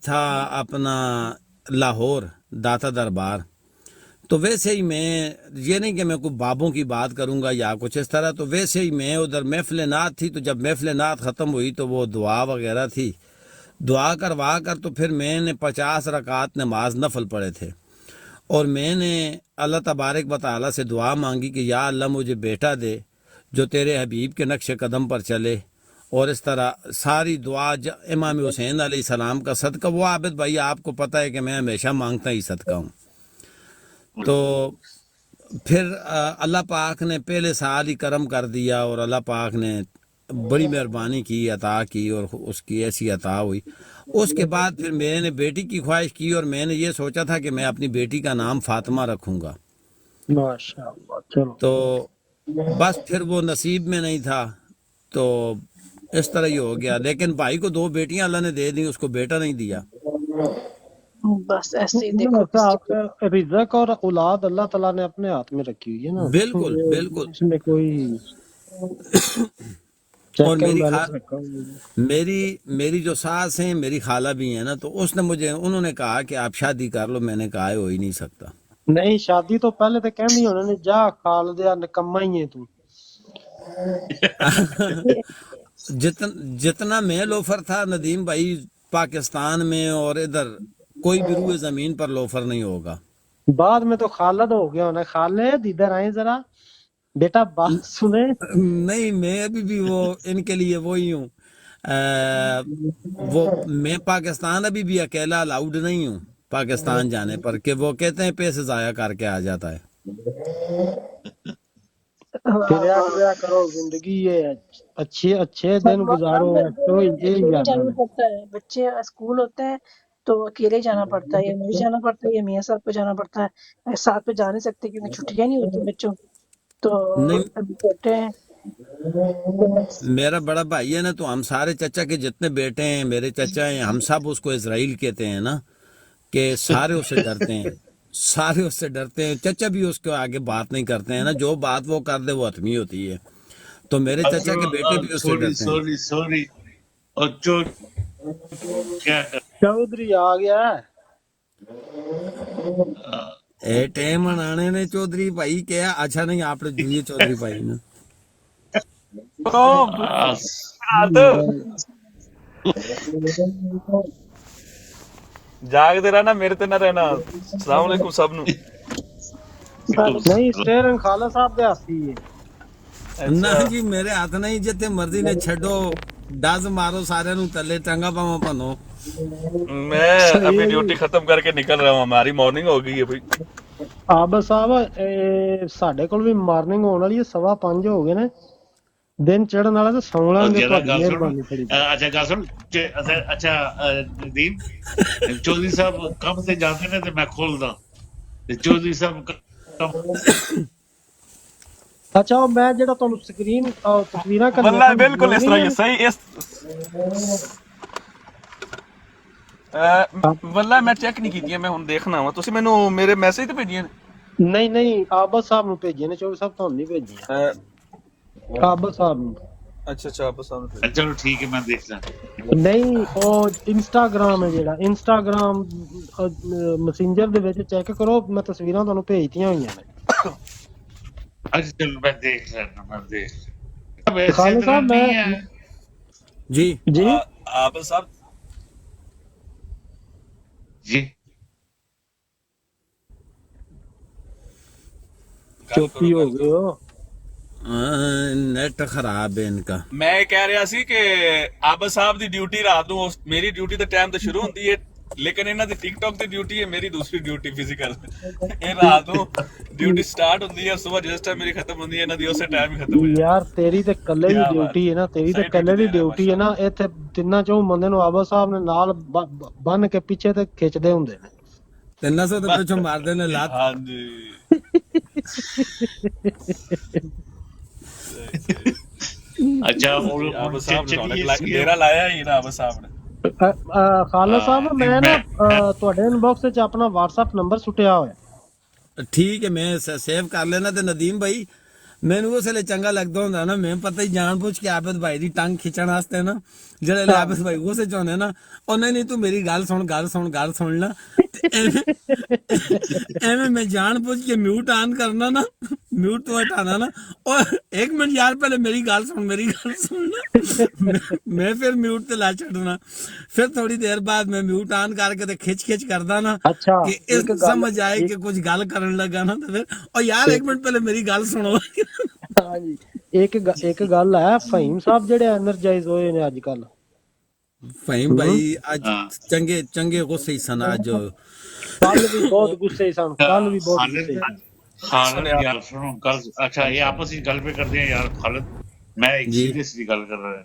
تھا اپنا لاہور داتا دربار. تو ویسے ہی میں یہ نہیں کہ میں کوئی بابوں کی بات کروں گا یا کچھ اس طرح، تو ویسے ہی میں ادھر محفل نعت تھی. تو جب محفل نعت ختم ہوئی تو وہ دعا وغیرہ تھی، دعا کروا کر تو پھر میں نے 50 رکعت نماز نفل پڑھے تھے. اور میں نے اللہ تبارک و تعالیٰ سے دعا مانگی کہ یا اللہ مجھے بیٹا دے جو تیرے حبیب کے نقش قدم پر چلے. اور اس طرح ساری دعا امام حسین علیہ السلام کا صدقہ، وہ عابد بھائی آپ کو پتہ ہے کہ میں ہمیشہ مانگتا ہی صدقہ ہوں. تو پھر اللہ پاک نے پہلے سال ہی کرم کر دیا اور اللہ پاک نے بڑی مہربانی کی، عطا کی، اور اس کی ایسی عطا ہوئی۔ اس کے بعد پھر میں نے بیٹی کی خواہش کی، اور میں نے یہ سوچا تھا کہ میں اپنی بیٹی کا نام فاطمہ رکھوں گا، ماشاء اللہ، چلو تو بس پھر وہ نصیب میں نہیں تھا، تو اس طرح ہی ہو گیا۔ لیکن بھائی کو 2 بیٹیاں اللہ نے دے دی، اس کو بیٹا نہیں دیا۔ بس ایسے ہی دیکھو کسی کو رزق اور اولاد اللہ تعالیٰ نے اپنے ہاتھ میں رکھی ہوئی ہے نا، بالکل بالکل۔ اس میں کوئی اور چیک اینڈ بیلنس رکھا ہوا ہے۔ میری جو ساس ہیں، میری خالہ بھی ہیں نا، تو اس نے انہوں نے کہا کہ آپ شادی کر لو، میں نے کہا ہو ہی نہیں سکتا۔ نہیں شادی تو پہلے تو کہندی انہوں نے جا کھال دیا نکما ہی ہے تو۔ جتنا میں لوفر تھا ندیم بھائی پاکستان میں اور ادھر، کوئی بھی روئے زمین پر لوفر نہیں ہوگا۔ بعد میں تو خالد ہو گیا ہونا، خالد ادھر آئے ذرا بیٹا بات سنے۔ نہیں، میں ابھی بھی وہ ان کے لیے وہی ہوں، وہ میں پاکستان ابھی بھی اکیلا الاؤڈ نہیں ہوں پاکستان جانے پر، کہ وہ کہتے ہیں پیسے ضائع کر کے آ جاتا ہے۔ پھریا کریا کرو، زندگی یہ اچھے دن گزارو، تو یہی اکیلے یاد جانا ہے۔ پڑتا ہے، بچے اسکول ہوتے ہیں تو اکیلے جانا پڑتا ہے، یا مجھے جانا پڑتا ہے یا میاں صاحب کو جانا پڑتا ہے، ساتھ پہ جا نہیں سکتے کیونکہ چھٹیاں نہیں ہوتی بچوں کی، تو نہیں، ابھی چھوٹے ہیں تو بس۔ میرا بڑا بھائی ہے نا، تو ہم سارے چچا کے جتنے بیٹے ہیں، میرے چچا ہیں، ہم سب اس کو اسرائیل کہتے ہیں نا، کہ سارے اس سے ڈرتے ہیں، سارے اس سے ڈرتے ہیں۔ چچا بھی اس کے آگے بات نہیں کرتے ہیں نا، جو بات وہ کر دے وہ حتمی ہوتی ہے، تو میرے چچا کے بیٹے بھی اس سے ڈرتے ہیں۔ سوری اور کیا کر چودھری آ گیا ہے۔ اے ٹیم انانے نے چودھری بھائی کیا اچھا نہیں، آپ نے جوئے چودھری بھائی نے۔ ਜਾਗਦੇ ਰਹਿਣਾ ਮੇਰੇ ਤੇ ਨਾ ਰਹਿਣਾ। ਅਸਲਾਮ ਵਾਲੇਕੁਮ ਸਭ ਨੂੰ। نہیں سٹیئرنگ خالد صاحب دے ہاتھی ہے۔ نہ جی میرے ہاتھ نہیں، جتے مرضی نے چھڈو، ڈز مارو سارے نو تلے، ٹنگا پاواں پنو۔ میں ابھی ڈیوٹی ختم کر کے نکل رہا ہوں، ہماری مارننگ ہو گئی ہے بھائی۔ عابد صاحب ਸਾਡੇ ਕੋਲ ਵੀ ਮਾਰਨਿੰਗ ਹੋਣ ਵਾਲੀ ਹੈ، 5:15 ਹੋ ਗਏ ਨੇ, ਦਿਨ ਚੜਨ ਵਾਲਾ ਤੇ ਸੌਂ ਲਾਂਗੇ, ਜਰਾ ਤੁਹਾਡੀ ਗੱਲ ਸੁਣ। ਮਿਹਰਬਾਨੀ ਥੋੜੀ। ਅੱਛਾ ਗੱਲ ਸੁਣ। ਅੱਛਾ ਨਦੀਮ, ਚੌਧਰੀ ਸਾਹਿਬ ਕੰਮ ਤੇ ਜਾਂਦੇ ਨੇ ਤੇ ਮੈਂ ਖੋਲਦਾ, ਤੇ ਚੌਧਰੀ ਸਾਹਿਬ ਅੱਛਾ ਉਹ ਮੈਂ ਜਿਹੜਾ ਤੁਹਾਨੂੰ ਸਕਰੀਨ ਤਸਵੀਰਾਂ واللہ بالکل اس طرح ہی ہے، صحیح اس واللہ میں چیک نہیں کیتیاں، میں ہن دیکھنا وا، تسی مینوں میرے میسج تے بھیجیاں نے؟ ਨਹੀਂ ਆਬਦ ਸਾਹਿਬ ਨੂੰ ਭੇਜੀਆਂ ਨੇ، ਚੌਧਰੀ ਸਾਹਿਬ ਤੁਹਾਨੂੰ ਨਹੀਂ ਭੇਜੀਆਂ, ਆਬਦ ਸਾਹਿਬ ਨੂੰ। ਅੱਛਾ ਅੱਛਾ آپ صاحب ਚਲੋ ਠੀਕ ਹੈ ਮੈਂ ਦੇਖ ਲਾਂ। ਨਹੀਂ ਉਹ ਇੰਸਟਾਗ੍ਰਾਮ ਹੈ ਜਿਹੜਾ, ਇੰਸਟਾਗ੍ਰਾਮ ਮੈਸੇਂਜਰ ਦੇ ਵਿੱਚ ਚੈੱਕ ਕਰੋ, ਮੈਂ ਤਸਵੀਰਾਂ ਤੁਹਾਨੂੰ ਭੇਜਤੀਆਂ ਹੋਈਆਂ ਨੇ। ਅੱਛਾ ਚਲੋ ਮੈਂ ਦੇਖ ਲੈਣਾ, ਮੈਂ ਦੇਖ ਵੈਸੇ ਖਾਲਿਦ ਤਾਂ ਸਾਹਿਬ ਨਹੀਂ ਹੈ جی جی آپ صاحب جی چوپی ہو گئے ہو، نیٹ خراب ہے ان کا۔ میں یہ کہہ رہا سی کہ عابد صاحب دی ڈیوٹی رات نو، میری ڈیوٹی تے ٹائم تے شروع ہوندی ہے، لیکن انہاں دی ٹک ٹاک دی ڈیوٹی ہے، میری دوسری ڈیوٹی فزیکل۔ یہ رات نو ڈیوٹی سٹارٹ ہوندی ہے، صبح جس ٹائم میری ختم ہوندی ہے، انہاں دی اسی ٹائم ہی ختم ہو جاتی ہے۔ ਯਾਰ ਤੇਰੀ ਤੇ ਕੱਲੇ ਦੀ ਡਿਊਟੀ ਹੈ ਨਾ, ਤੇਰੀ ਤੇ ਕੱਲੇ ਦੀ ਡਿਊਟੀ ਹੈ ਨਾ, ਇੱਥੇ ਤਿੰਨਾਂ ਚੋਂ ਬੰਦੇ ਨੂੰ ਆਬਦ ਸਾਹਿਬ ਨੇ ਨਾਲ ਬੰਨ ਕੇ ਪਿੱਛੇ ਤੇ ਖਿੱਚਦੇ ਹੁੰਦੇ ਨੇ। تینا سے تو پچھو مار دینے لات۔ ہاں جی ਅੱਛਾ عابد صاحب نے ڈیرا لایا ہی نا عابد صاحب نے۔ ਖਾਲਦ ਸਾਹਿਬ ਮੈਂ ਨਾ ਤੁਹਾਡੇ ਇਨਬਾਕਸ ਵਿੱਚ ਆਪਣਾ WhatsApp ਨੰਬਰ ਸੁੱਟਿਆ ਹੋਇਆ। ٹھیک ہے میں سیو کر لینا۔ تے ندیم بھائی مینوں اس لیے چنگا لگدا ہوندا نا، میں پتہ ہی جان بوجھ کے عابد بھائی دی ٹنگ کھچن واسطے نا، جڑے عابد بھائی اسے چاہندے نا، او نہیں تو میری گل سن نا، ایویں میں جان بوجھ کے میوٹ آن کرنا نا، میوٹ تو ہٹانا نا، اور 1 منٹ یار پہلے میری گل سن نا، میں پھر میوٹ تے لا چھڈنا، پھر تھوڑی دیر بعد میں میوٹ آن کر کے تے کھچ کردا نا، اچھا کہ اس سمجھ آئے کہ کچھ گل کرن لگا نا، تے پھر او یار 1 منٹ پہلے میری گل سنو۔ ہاں جی ایک گل ہے، فہیم صاحب جڑے انرجائز ہوئے نے اج کل، فہیم بھائی اج چنگے غصے سن، اج کل بھی بہت غصے سن، کل بھی بہت غصے سن۔ خالد سنیا یار سنو کل اچھا یہ آپس ہی گل پہ کر دیں یار خالد میں ایک جی سیریسلی گل کر رہا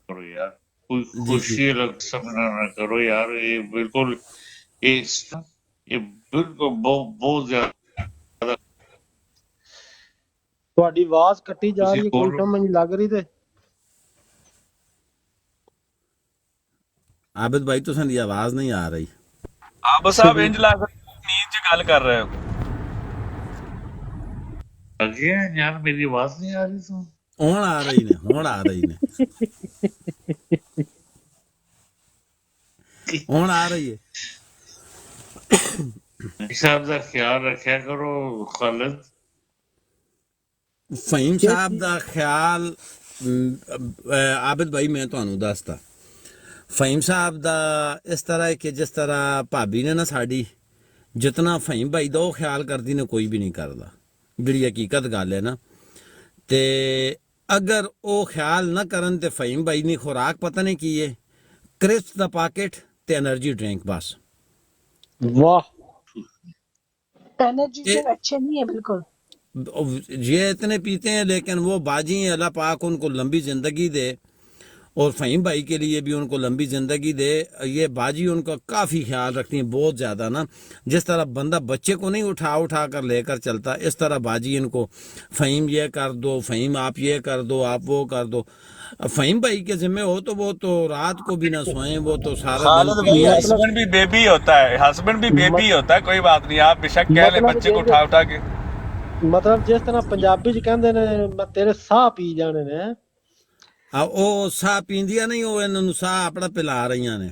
کرو یار کوئی جی جی خوشی سمجھنا نہ کرو یار یہ بالکل یہ بالکل بہت زیادہ تہاڈی آواز کٹی جا تسی رہی ہے کوئی بولو سمجھ نہیں لگ رہی تے عابد بھائی تو سن آواز نہیں آ رہی آپ صاحب انج لگ نیند چ گل کر رہے ہو لگے یار میری آواز نہیں آ رہی تو ہون آ رہی نے ہون آ رہی نے ہون آ رہی ہے صاحب کا خیال رکھیا کرو خالد فہیم صاحب دا خیال عابد بھائی میں تانوں دستا فہیم صاحب دا اس طرح ہے کہ جس طرح بھابی نے نا ساڈی جتنا فہیم بھائی دا وہ خیال کرتی نے کوئی بھی نہیں کردا جڑی حقیقت گل ہے نا تے اگر او خیال نہ کرن تے فہیم بھائی نے خوراک پتہ نہیں کی ہے کرسپ دا پاکٹ تے انرجی ڈرنک بس واہ انرجی ڈرنک اچھے نہیں ہے بالکل. یہ اتنے پیتے ہیں لیکن وہ باجی ہیں اللہ پاک ان کو لمبی زندگی دے اور فہیم بھائی کے لیے بھی ان کو لمبی زندگی دے یہ باجی ان کا کافی خیال رکھتی ہیں بہت زیادہ نا جس طرح بندہ بچے کو نہیں اٹھا کر لے کر چلتا اس طرح باجی ان کو فہیم یہ کر دو فہیم آپ یہ کر دو آپ وہ کر دو فہیم بھائی کے ذمہ ہو تو وہ تو رات کو بھی نہ سوئیں وہ تو سارا دن خالد پی بھائی آئی مطلب ہسبینڈ بھی بیبی ہوتا ہے ہسبینڈ بھی بیبی ہوتا ہے کوئی بات نہیں آپ بے شک کہہ لیں مطلب بچے کو اٹھا کے مطلب جس طرح پنجابی چ کہندے نے میں تیرے ساہ پی جانے نے وہ ساہ پیندیاں نہیں وہ انہوں ساہ اپنا پلا رہی نے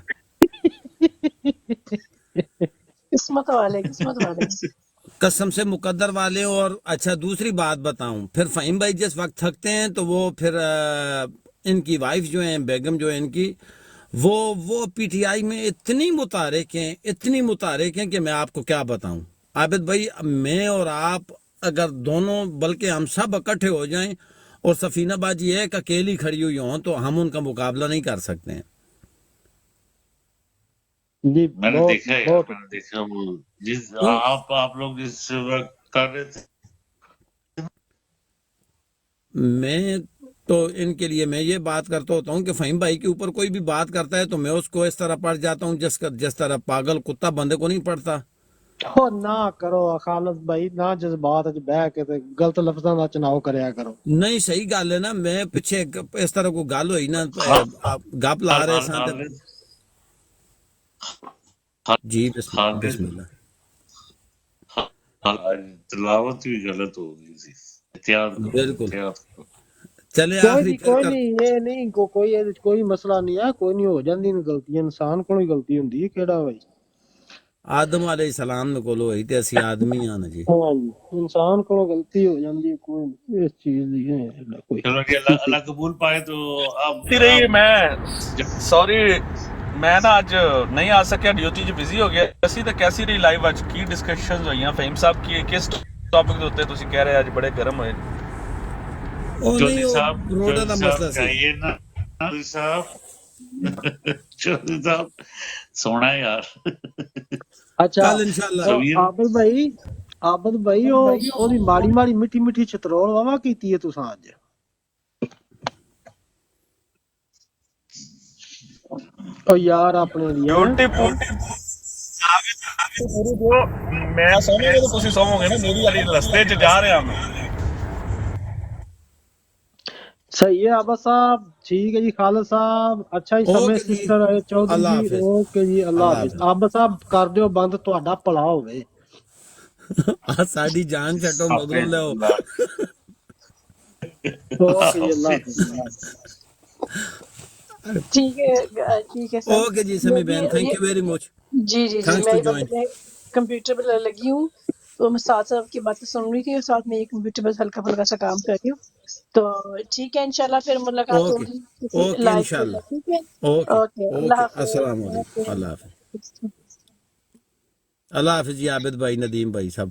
قسمت والے. قسم سے مقدر والے اور اچھا دوسری بات بتاؤں پھر فہیم بھائی جس وقت تھکتے ہیں تو وہ پھر ان کی وائف جو ہیں بیگم جو ہے ان کی وہ پی ٹی آئی میں اتنی متحرک ہیں کہ میں آپ کو کیا بتاؤں عابد بھائی میں اور آپ اگر دونوں بلکہ ہم سب اکٹھے ہو جائیں اور سفینہ باجی ایک اکیلی کھڑی ہوئی ہوں تو ہم ان کا مقابلہ نہیں کر سکتے ہیں جی میں نے بہت دیکھا یار بہت میں نے دیکھا وہ جس آپ لوگ جس وقت کر رہے تھے میں تو ان کے لیے میں یہ بات کرتا ہوتا ہوں کہ فہیم بھائی کے اوپر کوئی بھی بات کرتا ہے تو میں اس کو اس طرح پڑھ جاتا ہوں جس طرح پاگل کتا بندے کو نہیں پڑھتا ہو نہ کرو خالد بھائی نہ جذبات وچ بہ کے تے غلط لفظاں دا چناؤ کریا کرو نہیں صحیح گل ہے نا میں پیچھے اس طرح کو گل ہوئی نا گپ لا رہے سن جی بسم اللہ تلاوت بھی غلط ہو گئی تھی احتیاط بالکل کرو چلے کوئی آخری نہیں پھر کوئی کر نہیں یہ نہیں کوئی مسئلہ نہیں ہے کوئی نہیں ہو جاندی غلطی انسان کو ہی غلطی ہوندی ہے کیڑا بھائی آدم علیہ السلام نے کولو ہوئی تے اسی آدمی ہاں جی ہاں جی انسان کو غلطی ہو جاندی ہے کوئی نہیں، اس چیز دی ہے کوئی چلو جی اللہ قبول پائے تو اب رہی میں سوری میں نا اج نہیں آ سکیا ڈیوٹی چ بزی ہو گیا اسی تے کیسی رہی لائیو اج کی ڈسکشنز ہوئیاں فہیم صاحب کی کس ٹاپک دے اوتے تسی کہہ رہے اج بڑے گرم ہوئے او نہیں چودھری وہ روڈا دا صاحب مسئلہ سی چاہیے نا چودھری صاحب سونا ہے یار اچھا کل انشاءاللہ عابد بھائی او دی ماڑی ماڑی میٹھی میٹھی چترول واوا کیتی ہے تساں اج او یار اپنے لیے ڈیوٹی پوری میں سوواں گا تو تسی سوو گے نا میری والی رستے چ جا رہا میں صحیح ہے عابد صاحب ٹھیک ہے جی خالد صاحب اچھا ہی سمے اوکے جی سسٹر ہے چودھری اللہ جی حافظ اوکے جی اللہ حافظ عابد صاحب کر دیو بند تہاڈا بھلا ہوے ساڈی جان چھٹو مگروں لو اوکے جی اللہ حافظ ٹھیک ہے سر. اوکے جی میں سمی بھی بہن تھینک یو ویری مچ جی تھینکس میں ٹو یہ جوائن میں کمپیوٹر پہ لگی ہوں تو میں ساتھ ساتھ کی باتیں سن رہی تھی اور ساتھ میں یہ کمپیوٹر پہ ہلکا پھلکا سا کام کر رہی ہوں تو ٹھیک ہے انشاءاللہ پھر ملاقات اوکے ہوگی کسی اوکے لائف پہ انشاءاللہ ٹھیک ہے. اوکے اوکے اللہ اوکے السلام علیکم حافظ. اللہ حافظ اللہ حافظ جی عابد بھائی ندیم بھائی سب